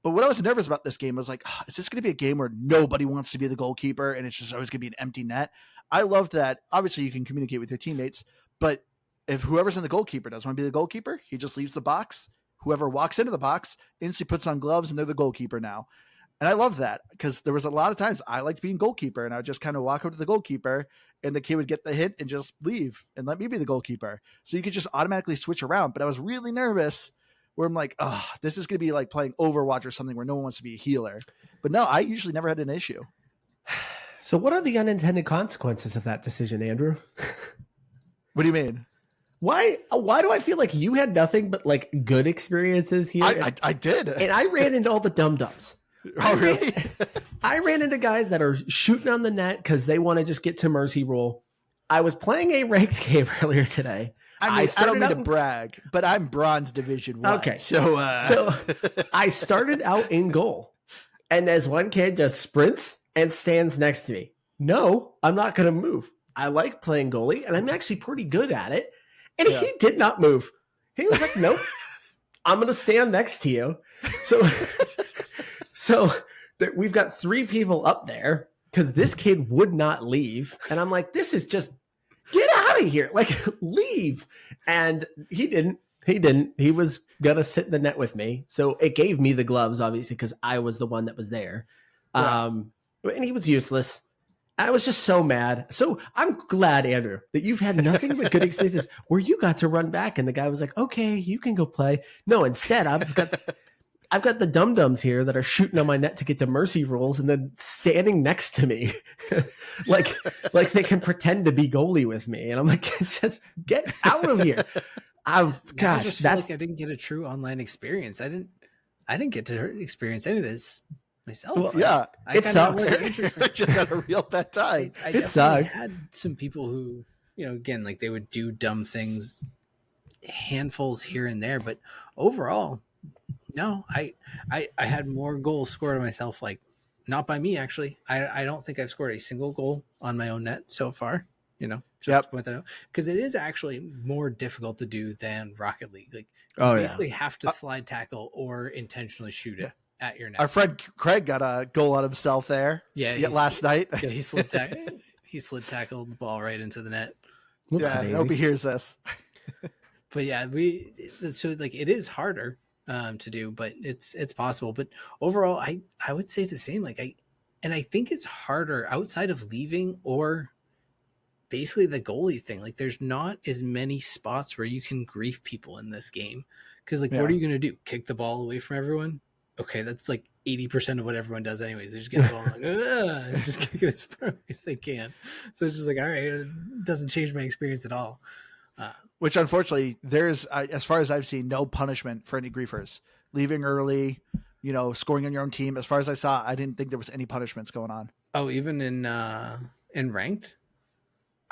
But what I was nervous about this game was like, is this going to be a game where nobody wants to be the goalkeeper and it's just always going to be an empty net? I loved that. Obviously, you can communicate with your teammates, but if whoever's in the goalkeeper doesn't want to be the goalkeeper, he just leaves the box. Whoever walks into the box instantly puts on gloves and they're the goalkeeper now. And I love that because there was a lot of times I liked being goalkeeper and I would just kind of walk up to the goalkeeper and the kid would get the hit and just leave and let me be the goalkeeper. So you could just automatically switch around. But I was really nervous where I'm like, oh, this is going to be like playing Overwatch or something where no one wants to be a healer. But no, I usually never had an issue. So what are the unintended consequences of that decision, Andrew? What do you mean? Why do I feel like you had nothing but like good experiences here? I did. And I ran into all the dum-dums. Oh, really? I ran into guys that are shooting on the net because they want to just get to mercy rule. I was playing a ranked game earlier today. I don't mean to brag, but I'm bronze division 1. Okay. So I started out in goal. And there's one kid just sprints and stands next to me. No, I'm not going to move. I like playing goalie, and I'm actually pretty good at it. And he did not move. He was like, nope, I'm going to stand next to you. So we've got 3 people up there because this kid would not leave. And I'm like, this is just, get out of here. Like, leave. And he didn't. He was going to sit in the net with me. So it gave me the gloves, obviously, because I was the one that was there. Yeah. And he was useless. I was just so mad. So I'm glad, Andrew, that you've had nothing but good experiences where you got to run back and the guy was like, okay, you can go play. No, instead, I've got the dum-dums here that are shooting on my net to get to mercy rules and then standing next to me like they can pretend to be goalie with me. And I'm like, just get out of here. I just feel like I didn't get a true online experience. I didn't get to experience any of this myself. Well, yeah, it sucks. I just had a real bad time. I sucks. Had some people who, again, like they would do dumb things, handfuls here and there, but overall, no, I had more goals scored on myself, like not by me actually. I don't think I've scored a single goal on my own net so far. Just to point that out, because it is actually more difficult to do than Rocket League. Like you basically have to slide tackle or intentionally shoot it at your net. Our friend Craig got a goal on himself there. Yeah, last night. Yeah, he slid tackled the ball right into the net. Whoops, I hope he hears this. But yeah, so like it is harder to do, but it's possible. But overall, I would say the same. Like I think it's harder outside of leaving or basically the goalie thing. Like there's not as many spots where you can grief people in this game because what are you going to do? Kick the ball away from everyone? Okay, that's like 80% of what everyone does anyways. They just get the ball and just kick it as far as they can. So it's just like, all right, it doesn't change my experience at all. Which unfortunately, there's, as far as I've seen, no punishment for any griefers. Leaving early, scoring on your own team. As far as I saw, I didn't think there was any punishments going on. Oh, even in ranked?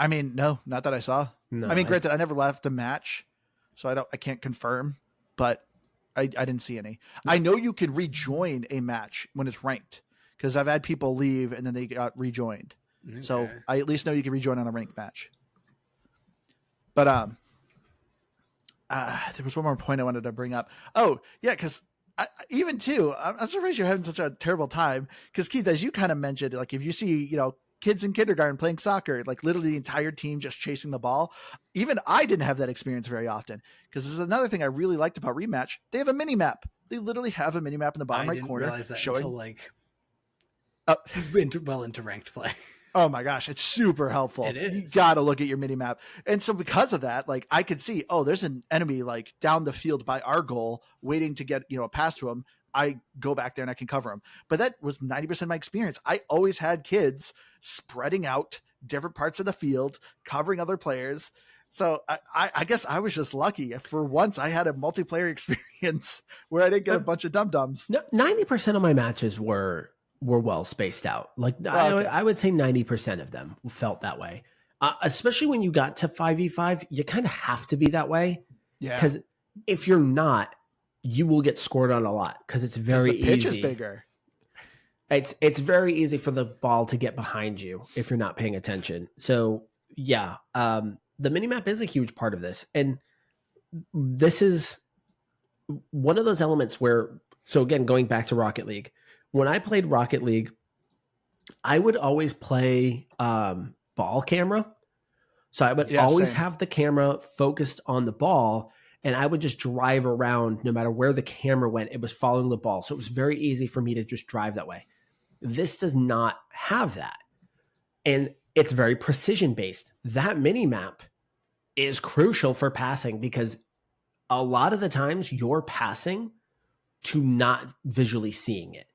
I mean, no, not that I saw. No, I mean, granted, I never left a match, so I can't confirm, but I didn't see any. I know you can rejoin a match when it's ranked because I've had people leave and then they got rejoined. Okay. So I at least know you can rejoin on a ranked match. But there was one more point I wanted to bring up. Oh yeah, because even too, I'm surprised you're having such a terrible time. Because Keith, as you kind of mentioned, like if you see kids in kindergarten playing soccer, like literally the entire team just chasing the ball. Even I didn't have that experience very often because this is another thing I really liked about Rematch. They have a mini map. They literally have a mini map in the bottom right corner. Realize that showing until into ranked play. Oh my gosh, it's super helpful. It is. You got to look at your mini map. And so because of that, like I could see, there's an enemy like down the field by our goal waiting to get, a pass to him. I go back there and I can cover them. But that was 90% of my experience. I always had kids spreading out different parts of the field, covering other players. So I guess I was just lucky. For once, I had a multiplayer experience where I didn't get a bunch of dum-dums. 90% of my matches were well spaced out. Like Okay. I would say 90% of them felt that way. Especially when you got to 5v5, you kind of have to be that way. Yeah. Because if you're not, you will get scored on a lot because it's very the pitch easy. Is bigger. It's very easy for the ball to get behind you if you're not paying attention. So yeah, the minimap is a huge part of this. And this is one of those elements where, so again, going back to Rocket League, when I played Rocket League, I would always play ball camera. So I would always have the camera focused on the ball, and I would just drive around no matter where the camera went. It was following the ball. So it was very easy for me to just drive that way. This does not have that. And it's very precision based. That mini map is crucial for passing because a lot of the times you're passing to not visually seeing it.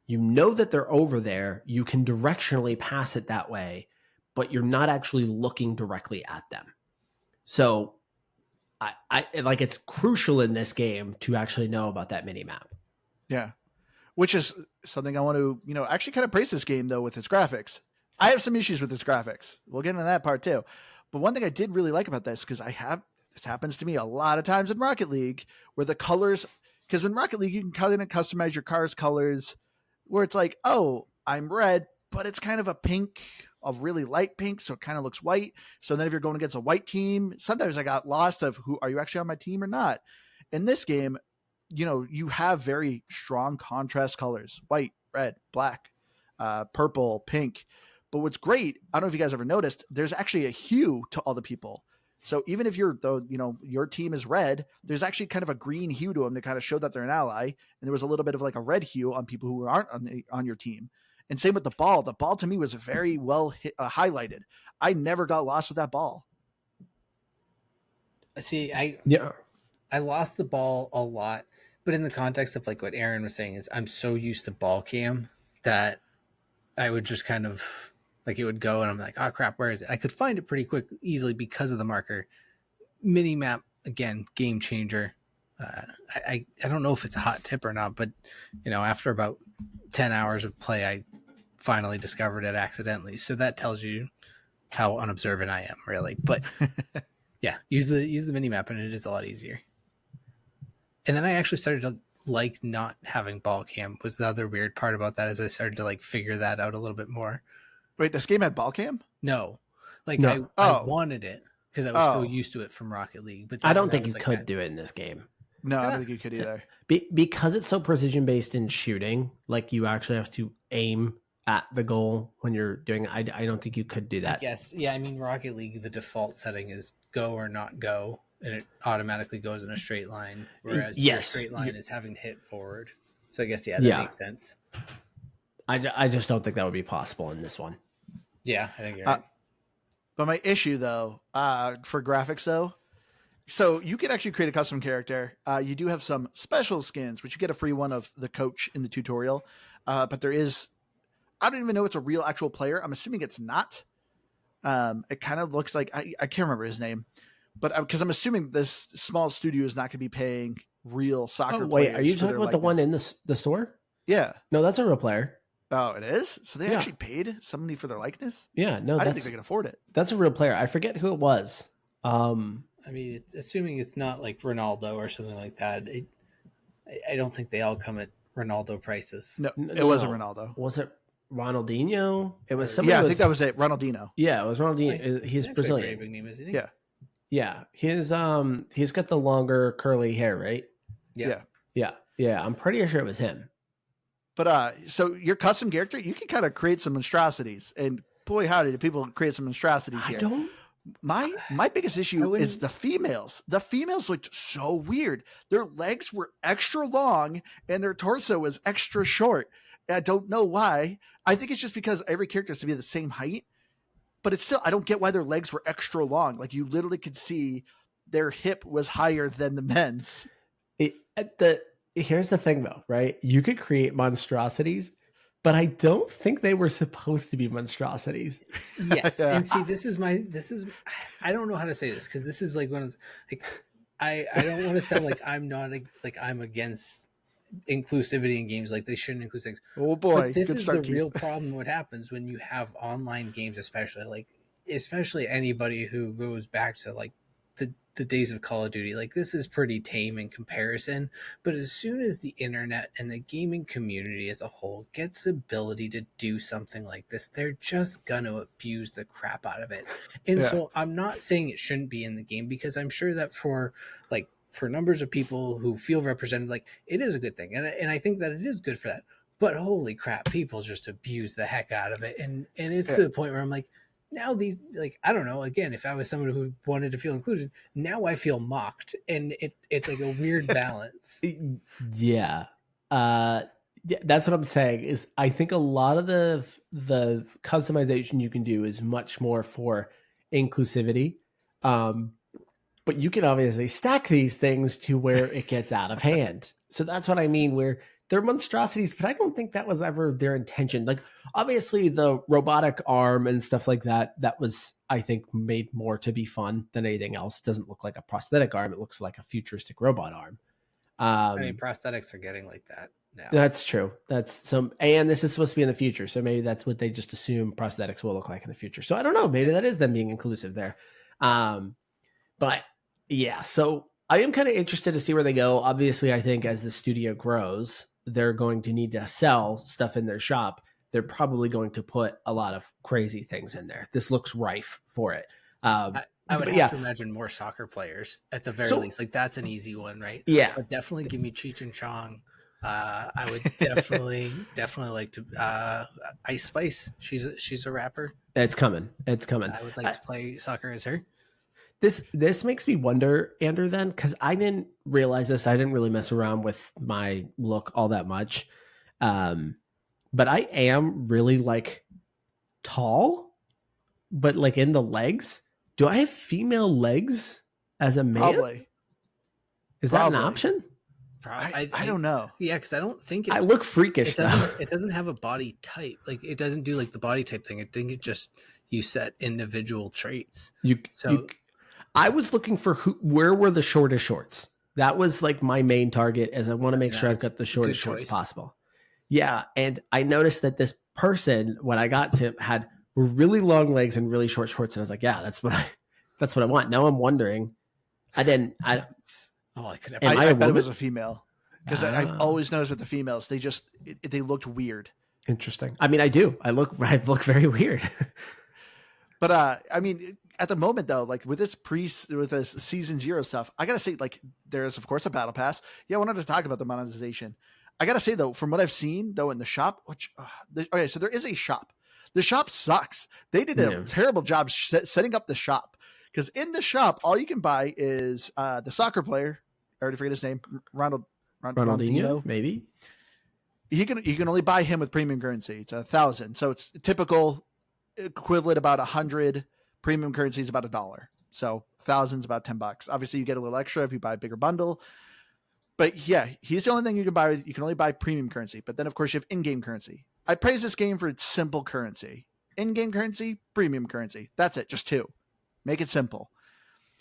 You know that they're over there. You can directionally pass it that way, but you're not actually looking directly at them. So I like it's crucial in this game to actually know about that mini map. Yeah. Which is something I want to, actually kind of praise this game though with its graphics. I have some issues with its graphics. We'll get into that part too. But one thing I did really like about this, because this happens to me a lot of times in Rocket League, where the colors, because in Rocket League, you can kind of customize your car's colors, where it's like, oh, I'm red, but it's kind of a pink, a really light pink, so it kind of looks white. So then if you're going against a white team, sometimes I got lost of who, are you actually on my team or not? In this game, you have very strong contrast colors: white, red, black, purple, pink. But what's great, I don't know if you guys ever noticed, there's actually a hue to all the people. So even if your team is red, there's actually kind of a green hue to them to kind of show that they're an ally. And there was a little bit of like a red hue on people who aren't on your team. And same with the ball. The ball to me was very well highlighted. I never got lost with that ball. See, I lost the ball a lot, but in the context of like what Aaron was saying is I'm so used to ball cam that I would just kind of like, it would go and I'm like, oh crap, where is it? I could find it pretty easily because of the marker. Mini map, again, game changer. I don't know if it's a hot tip or not, but after about 10 hours of play, I finally discovered it accidentally. So that tells you how unobservant I am, really. But yeah, use the mini map and it is a lot easier. And then I actually started to like not having ball cam. Was the other weird part about that, as I started to like figure that out a little bit more. Wait, this game had ball cam? No. I wanted it because I was so used to it from Rocket League. But I don't think you could do it in this game. No, I don't think you could either. Because it's so precision based in shooting, like you actually have to aim at the goal when you're doing it. I don't think you could do that. Yes. Yeah, I mean, Rocket League, the default setting is go or not go, and it automatically goes in a straight line, whereas your straight line is having to hit forward. So I guess, that makes sense. I just don't think that would be possible in this one. Yeah, I think you're right. But my issue, though, for graphics, though, so you can actually create a custom character. You do have some special skins, which you get a free one of the coach in the tutorial. But there is, I don't even know if it's a real actual player. I'm assuming it's not. It kind of looks like, I can't remember his name, but because I'm assuming this small studio is not going to be paying real soccer players. Wait, are you talking about the one in the store? Yeah. No, that's a real player. Oh, it is? So they actually paid somebody for their likeness? Yeah, no, I didn't think they could afford it. That's a real player. I forget who it was. I mean, assuming it's not like Ronaldo or something like that, I don't think they all come at Ronaldo prices. No, it wasn't Ronaldo. Was it Ronaldinho? It was somebody. Yeah, I think that was it. Ronaldinho. Yeah, it was Ronaldinho. He's Brazilian. A very big name, isn't he? Yeah. Yeah. He's got the longer curly hair, right? Yeah. Yeah. I'm pretty sure it was him. But so your custom character, you can kind of create some monstrosities, and boy, howdy, do people create some monstrosities here. My biggest issue is the females. The females looked so weird. Their legs were extra long and their torso was extra short. And I don't know why. I think it's just because every character has to be the same height, but it's still, I don't get why their legs were extra long. Like you literally could see their hip was higher than the men's. Here's the thing though, right? You could create monstrosities but I don't think they were supposed to be monstrosities. Yes, Yeah. and see, this is I don't know how to say this because this is like one of like I don't want to sound like I'm not like I'm against inclusivity in games, like they shouldn't include things. Oh But boy, this good is the start, Keith. real problem. What happens when you have online games, especially anybody who goes back to like the days of Call of Duty, like this is pretty tame in comparison. But as soon as the internet and the gaming community as a whole gets the ability to do something like this, they're just gonna abuse the crap out of it. And Yeah, so I'm not saying it shouldn't be in the game because I'm sure that for numbers of people who feel represented, like it is a good thing, and I think that it is good for that. But holy crap, people just abuse the heck out of it, and it's yeah, to the point where I'm like, now these like I don't know. Again, if I was someone who wanted to feel included, now I feel mocked, and it's like a weird balance. Yeah. Yeah, that's what I'm saying is I think a lot of the customization you can do is much more for inclusivity. Um, but you can obviously stack these things to where it gets out of hand. So that's what I mean, where they're monstrosities, but I don't think that was ever their intention. Like, obviously, the robotic arm and stuff like that, that was, I think, made more to be fun than anything else. It doesn't look like a prosthetic arm, it looks like a futuristic robot arm. I mean, Um, prosthetics are getting like that now. that's true. That's some, and this is supposed to be in the future. So maybe that's what they just assume prosthetics will look like in the future. So I don't know. Maybe that is them being inclusive there. Um, but yeah, so I am kind of interested to see where they go. Obviously, I think as the studio grows, they're going to need to sell stuff in their shop. They're probably going to put a lot of crazy things in there. This looks rife for it. I would But have yeah, to imagine more soccer players at the very so least. Like that's an easy one, right? yeah, But definitely give me Cheech and Chong. I would definitely like to Ice Spice. She's a rapper. it's coming. It's coming. I would like to play soccer as her. This makes me wonder, Andrew, then, because I didn't realize this. I didn't really mess around with my look all that much. Um, but I am really like tall, but like in the legs. Do I have female legs as a man? probably. Is that an Probably. option? I don't know. Yeah, because I don't think I look freakish it though. doesn't it doesn't have a body type. Like it doesn't do like the body type thing. I think it just you set individual traits. So I was looking for where were the shortest shorts. That was like my main target, as I want to make sure I've got the shortest shorts possible. Yeah, and I noticed that this person, when I got to, had really long legs and really short shorts, and I was like, yeah, that's what I want. Now I'm wondering. I could have. I bet it was a female because I've always noticed with the females they looked weird. Interesting. I mean, I do. I look very weird. But I mean, at the moment though, like with this season 0 stuff, I gotta say, like there's of course a battle pass. Yeah, I wanted to talk about the monetization. I gotta say though, from what I've seen though in the shop, which okay, so there is a shop. The shop sucks. They did a terrible job setting up the shop because in the shop, all you can buy is the soccer player. I already forget his name, Ronaldinho, maybe. You can only buy him with premium currency. It's 1,000, so it's typical equivalent about 100. Premium currency is about $1, so 1,000 is about $10. Obviously, you get a little extra if you buy a bigger bundle. But yeah, he's the only thing you can buy. You can only buy premium currency. But then, of course, you have in-game currency. I praise this game for its simple currency. In-game currency, premium currency. That's it. Just two. Make it simple.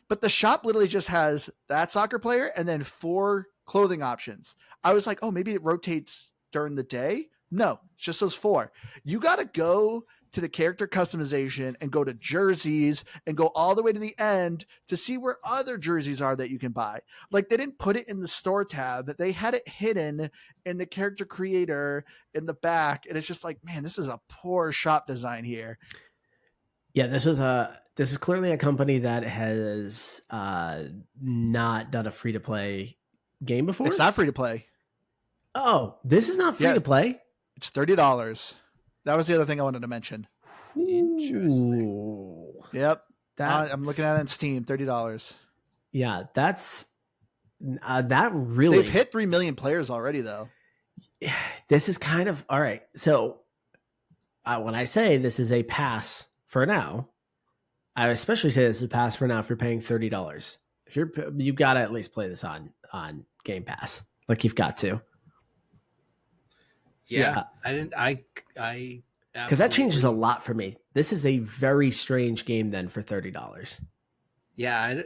But the shop literally just has that soccer player and then 4 clothing options. I was like, oh, maybe it rotates during the day. No, it's just those 4. You got to go to the character customization and go to jerseys and go all the way to the end to see where other jerseys are that you can buy. Like they didn't put it in the store tab, they had it hidden in the character creator in the back. And it's just like, man, this is a poor shop design here. Yeah, this is clearly a company that has not done a free to play game before. It's not free to play. Oh, this is not free to play. It's $30. That was the other thing I wanted to mention. Interesting. Yep. I'm looking at it on Steam, $30. Yeah, that's that really. They've hit 3 million players already, though. This is kind of all right. So when I say this is a pass for now, I especially say this is a pass for now if you're paying $30. If you've got to at least play this on Game Pass, like you've got to. Yeah, I didn't. I because that changes a absolutely- lot for me. This is a very strange game then for $30. Yeah,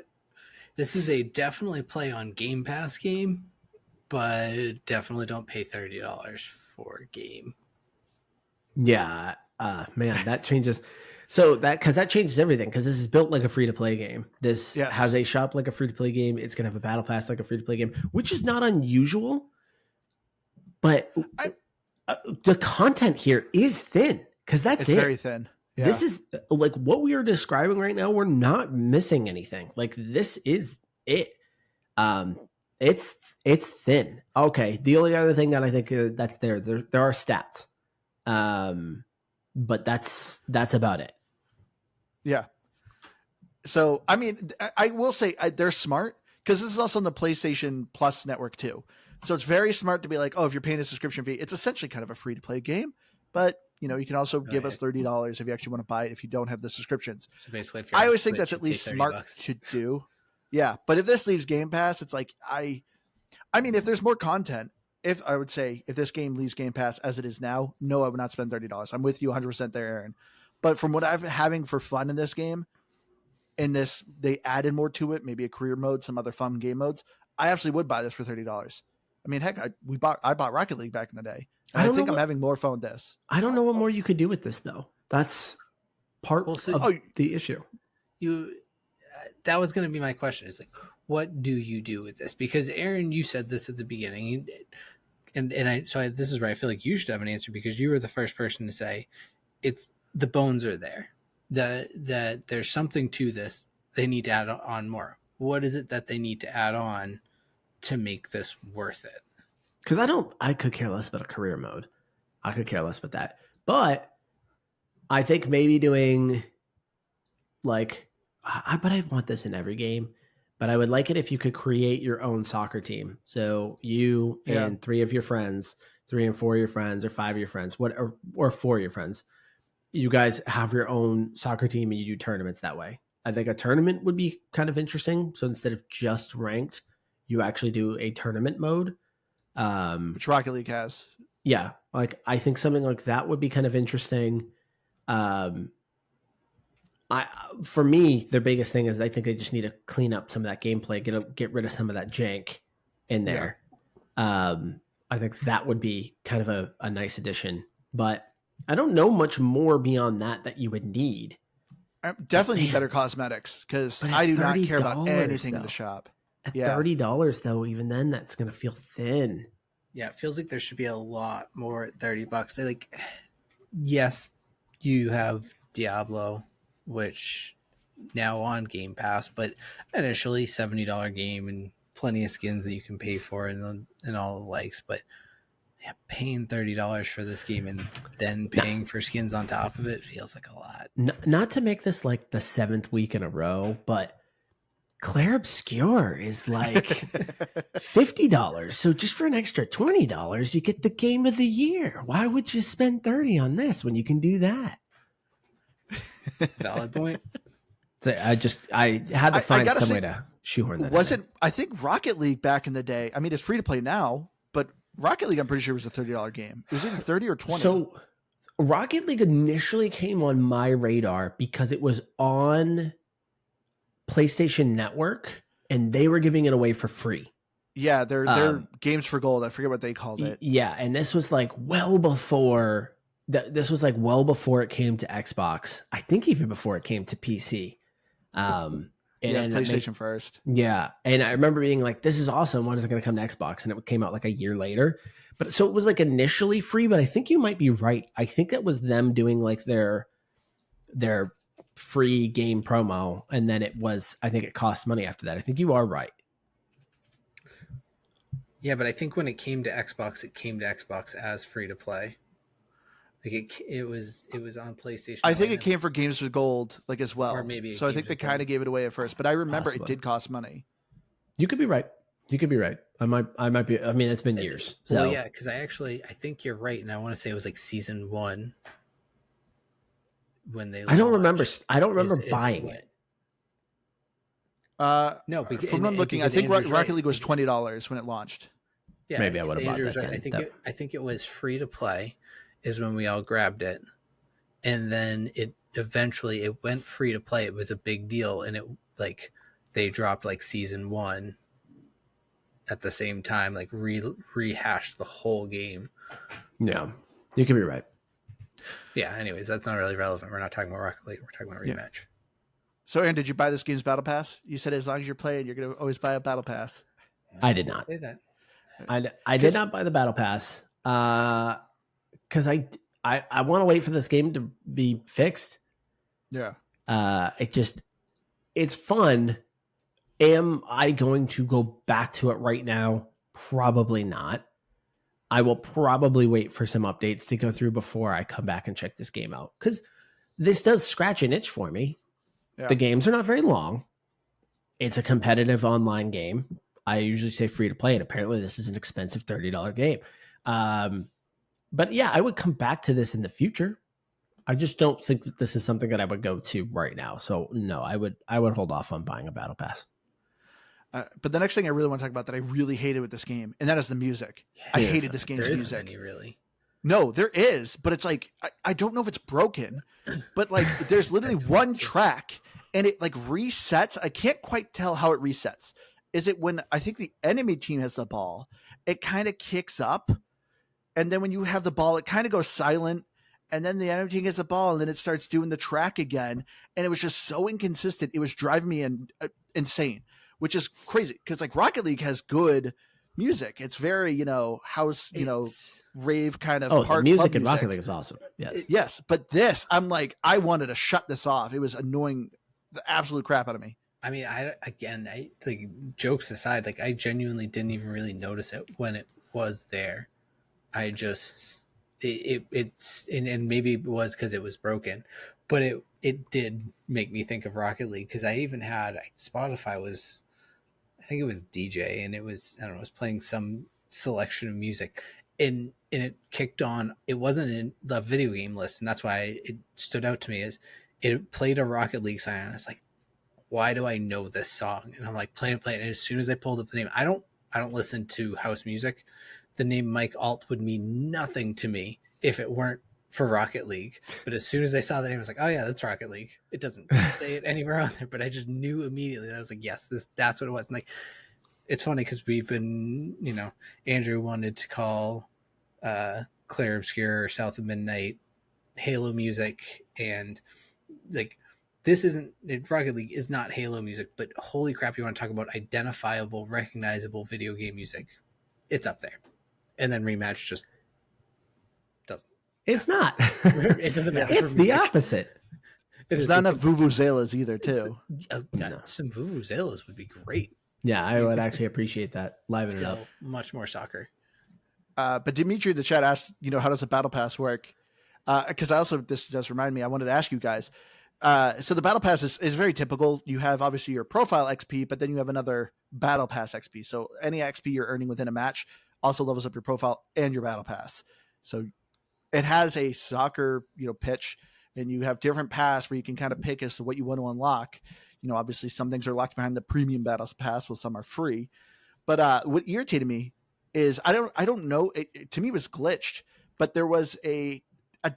this is a definitely play on Game Pass game, but definitely don't pay $30 for a game. Yeah, man, that changes. So that changes everything because this is built like a free to play game. This Yes. has a shop like a free to play game. It's gonna have a battle pass like a free to play game, which is not unusual. But the content here is thin because that's It's it. very thin. Yeah. This is like what we are describing right now. We're not missing anything. Like this is it. It's thin. Okay. The only other thing that I think that's there are stats. But that's about it. Yeah. So, I mean, I will say they're smart because this is also on the PlayStation Plus network too. So it's very smart to be like, oh, if you're paying a subscription fee, it's essentially kind of a free to play game, but you know, you can also give us $30 if you actually want to buy it if you don't have the subscriptions. So basically, if I always think that's at least smart to do. Yeah, but if this leaves Game Pass, it's like I mean, if there's more content, if I would say if this game leaves Game Pass as it is now, no, I would not spend $30. I'm with you 100% there, Aaron. But from what I'm having for fun in this game, they added more to it, maybe a career mode, some other fun game modes. I absolutely would buy this for $30. I mean, heck, I bought Rocket League back in the day. And I think I'm having more fun with this. I don't know what more you could do with this though. That's part of the issue. That was going to be my question. Is like, what do you do with this? Because Aaron, you said this at the beginning, and this is where I feel like you should have an answer because you were the first person to say it's the bones are there. That there's something to this. They need to add on more. What is it that they need to add on to make this worth it? Because I could care less about a career mode. I could care less about that. But I think maybe doing like, but I want this in every game. But I would like it if you could create your own soccer team. So you and 3 of your friends, 3 and 4 of your friends, or 5 of your friends, or 4 of your friends, you guys have your own soccer team and you do tournaments that way. I think a tournament would be kind of interesting. So instead of just ranked, you actually do a tournament mode. Which Rocket League has. Yeah. Like I think something like that would be kind of interesting. For me, the biggest thing is I think they just need to clean up some of that gameplay, get rid of some of that jank in there. Yeah. I think that would be kind of a nice addition, but I don't know much more beyond that you would need. Definitely need better cosmetics because I do not care about anything in the shop. At $30 though, even then that's going to feel thin. Yeah, it feels like there should be a lot more at $30. Like, yes, you have Diablo, which now on Game Pass, but initially $70 game and plenty of skins that you can pay for and all the likes. But yeah, paying $30 for this game and then paying for skins on top of it feels like a lot. Not to make this like the 7th week in a row, but Claire Obscure is like $50. So just for an extra $20, you get the game of the year. Why would you spend $30 on this when you can do that? Valid point. So I had to find some way to shoehorn that. I think Rocket League back in the day, I mean, it's free to play now, but Rocket League, I'm pretty sure was a $30 game. It was either 30 or 20. So Rocket League initially came on my radar because it was on PlayStation Network and they were giving it away for free. Yeah, they're games for gold. I forget what they called it. Yeah, and this was like well before it came to Xbox. I think even before it came to PC. And it's PlayStation first. Yeah. And I remember being like, this is awesome. When is it going to come to Xbox? And it came out like a year later. But so it was like initially free, but I think you might be right. I think that was them doing like their free game promo. And then I think it cost money after that. I think you are right. Yeah, but I think when it came to Xbox as free to play. Like it was on PlayStation. I think it came for games with gold, like as well. Or maybe so I think they kind of gave it away at first, but I remember it did cost money. You could be right. I might be. I mean, it's been years. So. Well, yeah, because I think you're right, and I want to say it was like season 1 when they. I don't remember buying it. No, from what I'm looking, I think Rocket League was $20 when it launched. Yeah, maybe I would have bought Andrew was that right. then. I think it was free to play, is when we all grabbed it, and then it eventually it went free to play. It was a big deal, and it like they dropped like season 1 at the same time, like rehashed the whole game. Yeah, you could be right. Yeah. Anyways, that's not really relevant. We're not talking about Rocket League. We're talking about Yeah. Rematch. So, Aaron, did you buy this game's battle pass? You said as long as you're playing, you're going to always buy a battle pass. I did not. Say that. I did not buy the battle pass because I want to wait for this game to be fixed. Yeah. It's fun. Am I going to go back to it right now? Probably not. I will probably wait for some updates to go through before I come back and check this game out, because this does scratch an itch for me. Yeah. The games are not very long. It's a competitive online game. I usually say free to play, and apparently this is an expensive $30 game. But yeah, I would come back to this in the future. I just don't think that this is something that I would go to right now. So no, I would hold off on buying a battle pass. But the next thing I really want to talk about that I really hated with this game, and that is the music. Yeah, I hated this game's there music. isn't any, really. No, there is, but it's like I don't know if it's broken, but like there's literally one track and it like resets. I can't quite tell how it resets. Is it when I think the enemy team has the ball, it kind of kicks up, and then when you have the ball, it kind of goes silent, and then the enemy team gets the ball, and then it starts doing the track again, and it was just so inconsistent. It was driving me insane, which is crazy because like Rocket League has good music. It's very house rave kind of the music in Rocket League is awesome. Yes, but this, I'm like, I wanted to shut this off. It was annoying the absolute crap out of me. I mean, I like, jokes aside, like I genuinely didn't even really notice it when it was there. I just it's and maybe it was because it was broken, but it did make me think of Rocket League, because I even had Spotify was, I think it was DJ, and it was, I don't know, it was playing some selection of music, and it kicked on. It wasn't in the video game list, and that's why it stood out to me. Is it played a Rocket League song, and it's like, why do I know this song? And I'm like, play it. And as soon as I pulled up the name, I don't listen to house music. The name Mike Alt would mean nothing to me if it weren't for Rocket League. But as soon as I saw the name, I was like, oh yeah, that's Rocket League. It doesn't say it anywhere on there, but I just knew immediately. And I was like, yes, that's what it was. And like, it's funny because we've been, Andrew wanted to call Claire Obscure or South of Midnight Halo music, and like, this isn't, Rocket League is not Halo music, but holy crap, you want to talk about identifiable, recognizable video game music, it's up there. And then Rematch just doesn't. It's not. It doesn't matter. It's the opposite. It's not enough vuvuzelas either, too. No. Some vuvuzelas would be great. Yeah, I would actually appreciate that. Liven it up. Much more soccer. But Dimitri in the chat asked, how does the battle pass work? Because this does remind me, I wanted to ask you guys. So the battle pass is very typical. You have obviously your profile XP, but then you have another battle pass XP. So any XP you're earning within a match also levels up your profile and your battle pass. So it has a soccer, pitch, and you have different paths where you can kind of pick as to what you want to unlock. Obviously some things are locked behind the premium battle pass, while some are free. But what irritated me is I don't know. To me, it was glitched, but there was a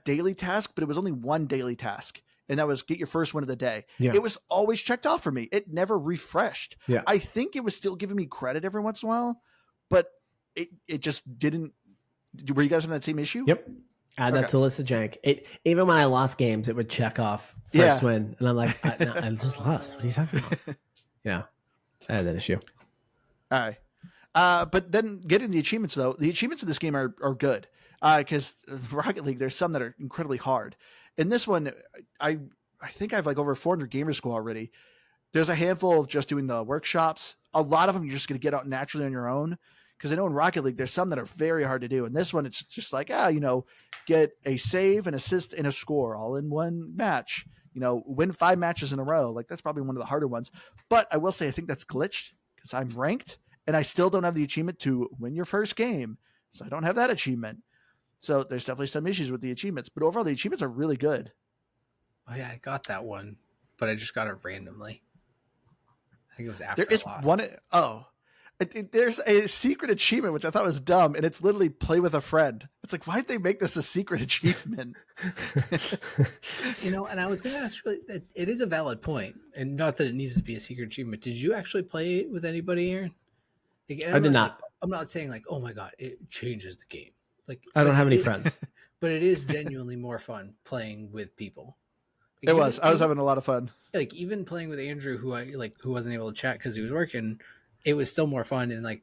daily task, but it was only one daily task. And that was get your first win of the day. Yeah. It was always checked off for me. It never refreshed. Yeah. I think it was still giving me credit every once in a while, but it just didn't. Were you guys having that same issue? Yep. Add that to the list of jank. Even when I lost games, it would check off first win. And I'm like, I just lost. What are you talking about? Yeah. I had that issue. All right. But then getting the achievements, though, the achievements in this game are good. Because Rocket League, there's some that are incredibly hard. In this one, I think I have like over 400 gamer score already. There's a handful of just doing the workshops. A lot of them you're just going to get out naturally on your own. Because I know in Rocket League, there's some that are very hard to do. And this one, it's just like, get a save, an assist, and a score all in one match. Win 5 matches in a row. Like, that's probably one of the harder ones. But I will say, I think that's glitched because I'm ranked and I still don't have the achievement to win your first game. So I don't have that achievement. So there's definitely some issues with the achievements, but overall the achievements are really good. Oh yeah, I got that one, but I just got it randomly. I think it was after there is I lost. one. Oh, There's a secret achievement, which I thought was dumb, and it's literally play with a friend. It's like, why'd they make this a secret achievement? And I was going to ask, really, it is a valid point, and not that it needs to be a secret achievement. Did you actually play with anybody, Aaron? Like, I did not. I'm not saying like, oh my god, it changes the game. Like, I don't have any friends, but it is genuinely more fun playing with people. Like, It was. I was having a lot of fun. Like even playing with Andrew, who wasn't able to chat because he was working. It was still more fun, and like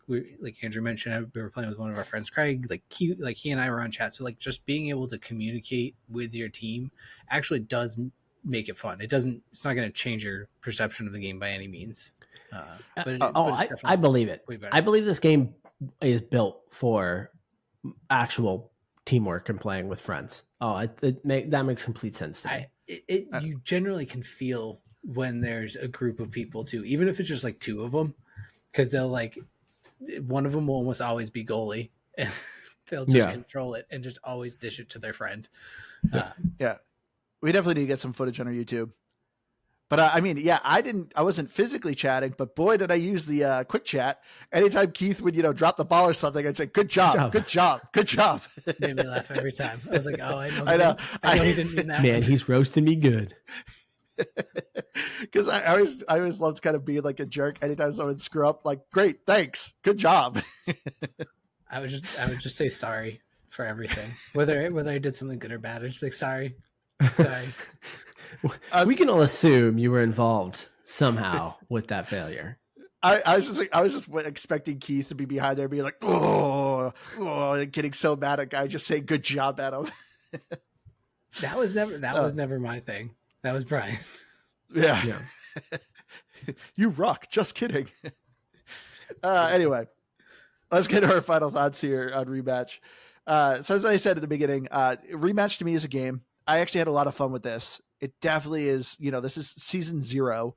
Andrew mentioned, we were playing with one of our friends, Craig. He and I were on chat, so like just being able to communicate with your team actually does make it fun. It's not going to change your perception of the game by any means. I believe it. I believe this game is built for actual teamwork and playing with friends. That makes complete sense to me. You generally can feel when there's a group of people too, even if it's just like two of them. Because they'll one of them will almost always be goalie, and they'll just control it and just always dish it to their friend. Yeah, we definitely need to get some footage on our YouTube. But I wasn't physically chatting, but boy, did I use the quick chat. Anytime Keith would, drop the ball or something, I'd say, good job. Made me laugh every time. I was like, oh, I know he didn't mean that. Man, he's roasting me good. Because I always loved kind of being like a jerk anytime someone would screw up. Like, great, thanks, good job. I would just say sorry for everything, whether I did something good or bad. I'd just be like, sorry. We can all assume you were involved somehow with that failure. I was just expecting Keith to be behind there, being like, oh, and getting so mad at guy just saying good job at him. That was never my thing. That was Brian. Yeah. You rock. Just kidding. Anyway, let's get to our final thoughts here on Rematch. So as I said at the beginning, Rematch to me is a game. I actually had a lot of fun with this. It definitely is, this is season 0.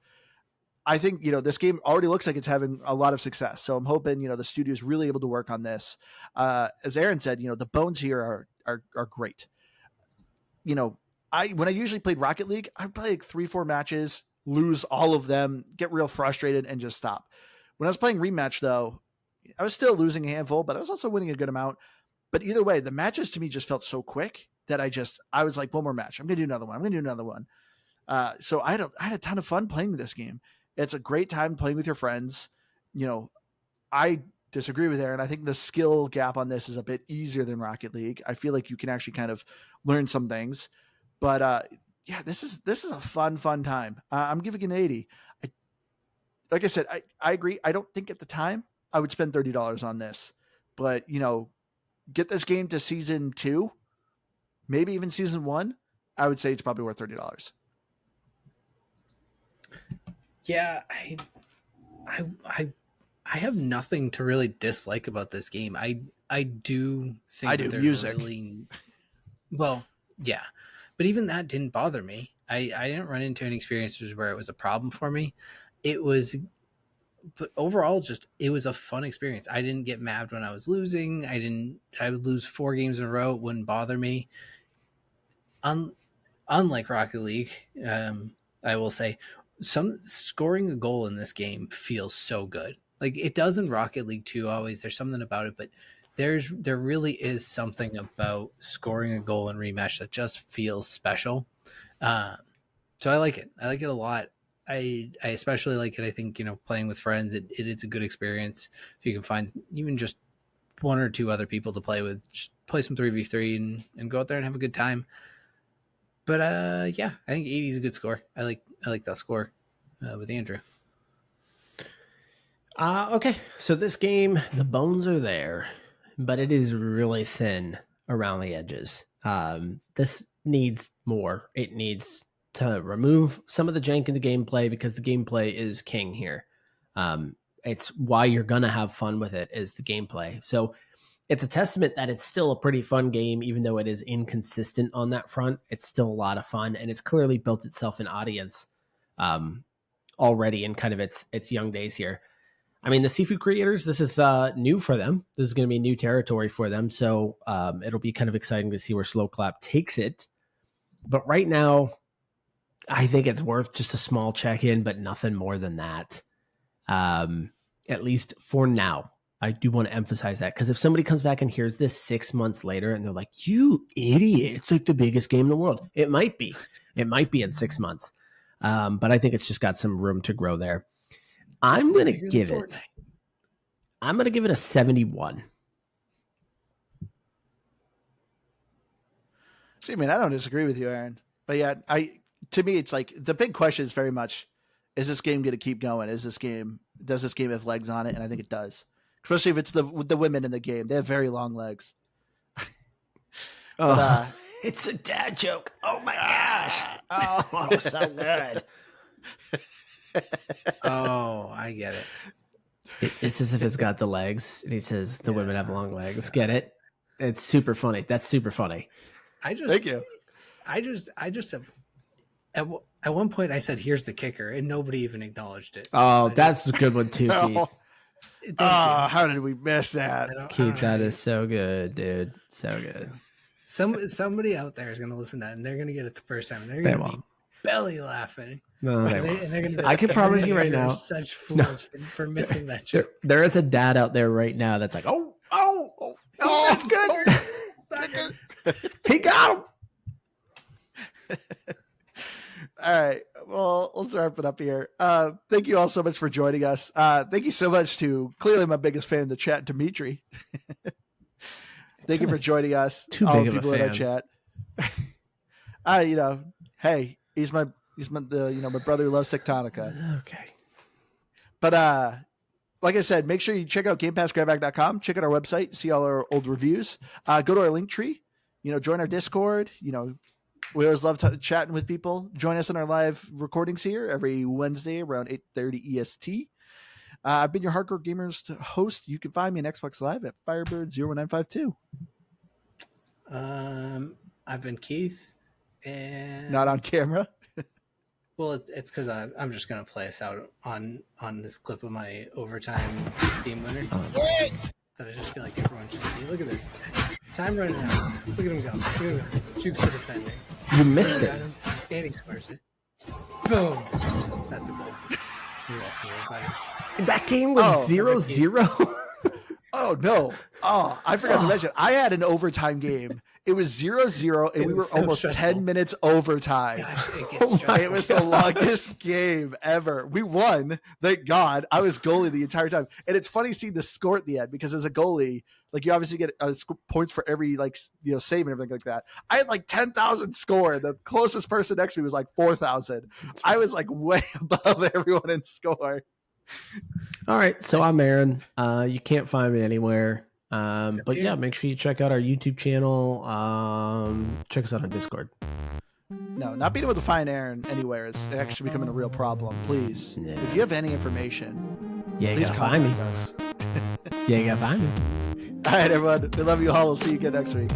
I think, this game already looks like it's having a lot of success. So I'm hoping, the studio is really able to work on this. As Aaron said, the bones here are great. When I usually played Rocket League, I'd play like 3-4 matches, lose all of them, get real frustrated, and just stop. When I was playing Rematch, though, I was still losing a handful, but I was also winning a good amount. But either way, the matches to me just felt so quick that I was like, one more match. I'm going to do another one. So I had a ton of fun playing this game. It's a great time playing with your friends. I disagree with Aaron. I think the skill gap on this is a bit easier than Rocket League. I feel like you can actually kind of learn some things. But this is a fun time. I'm giving it an 80. Like I said, I agree. I don't think at the time I would spend $30 on this, but get this game to season 2, maybe even season 1. I would say it's probably worth $30. Yeah, I have nothing to really dislike about this game. I do think I do music. Well, yeah. But even that didn't bother me. I didn't run into any experiences where it was a problem for me. But overall, it was a fun experience. I didn't get mad when I was losing. I would lose 4 games in a row. It wouldn't bother me. Unlike Rocket League, I will say, scoring a goal in this game feels so good. Like it does in Rocket League too. Always, there's something about it, but there really is something about scoring a goal in Rematch that just feels special. So I like it. I like it a lot. I especially like it. I think, playing with friends, it's a good experience. If you can find even just 1 or 2 other people to play with, just play some 3v3 and go out there and have a good time. But yeah, I think 80 is a good score. I like that score with Andrew. Okay, so this game, the bones are there, but it is really thin around the edges. This needs more. It needs to remove some of the jank in the gameplay because the gameplay is king here. It's why you're gonna have fun with it is the gameplay. So it's a testament that it's still a pretty fun game, even though it is inconsistent on that front. It's still a lot of fun, and it's clearly built itself an audience already in kind of its young days here. I mean, the Sifu creators, this is new for them. This is going to be new territory for them, so it'll be kind of exciting to see where Slow Clap takes it. But right now, I think it's worth just a small check-in, but nothing more than that. at least for now. I do want to emphasize that, because if somebody comes back and hears this 6 months later and they're like, "You idiot! It's like the biggest game in the world." It might be in 6 months, but I think it's just got some room to grow there. I'm gonna give it a 71. See, I mean, I don't disagree with you, Aaron. But yeah, to me, it's like the big question is very much: is this game going to keep going? Does this game have legs on it? And I think it does, especially if it's the women in the game. They have very long legs. But, it's a dad joke. Oh my gosh! Oh, so good. Oh, I get it. It's as if it's got the legs, and he says the women have long legs. Get it? It's super funny. That's super funny. Thank you. I just have. At one point, I said, "Here's the kicker," and nobody even acknowledged it. Oh, that's a good one too, Keith. How did we miss that? Keith, that is so good, dude. So good. Somebody out there is going to listen to that, and they're going to get it the first time. And they're going to be belly laughing. No, they won't. And they're gonna be I can promise you right now, such fools for missing that joke. There is a dad out there right now that's like, oh, that's good. He got him. All right. Well, let's wrap it up here. Thank you all so much for joining us. Thank you so much to clearly my biggest fan in the chat, Dimitri. Thank you for joining us. Too all big of a people in our fan. chat. Hey, he's my my brother who loves Tectonica. Okay. But like I said, make sure you check out GamePassGrabBag.com. Check out our website, see all our old reviews. Go to our link tree. Join our Discord. We always love chatting with people. Join us in our live recordings here every Wednesday around 8:30 EST. I've been your Hardcore Gamers host. You can find me on Xbox Live at Firebird01952. I've been Keith, and Not on camera. Well, it's because I'm just gonna play us out on this clip of my overtime game winner that I just feel like everyone should see. Look at this time running out. Look at him go. Look at him go. Jukes to defending. You missed it. And he scores it. Boom. That's a goal. You're welcome, everybody. That game was 0-0. Oh no! Oh, I forgot to mention. I had an overtime game. It was 0-0, and we were almost stressful. 10 minutes overtime. Gosh, it gets stressful. It was the longest game ever. We won, thank God. I was goalie the entire time, and it's funny seeing the score at the end because as a goalie, you obviously get points for every save and everything like that. I had 10,000 score. The closest person next to me was 4,000. I was way above everyone in score. All right, so I'm Aaron. You can't find me anywhere. But yeah, make sure you check out our YouTube channel. Check us out on Discord. No, not being able to find Aaron anywhere is actually becoming a real problem. Please, if you have any information, please contact us. Yeah, you gotta find me. All right, everyone. We love you all. We'll see you again next week.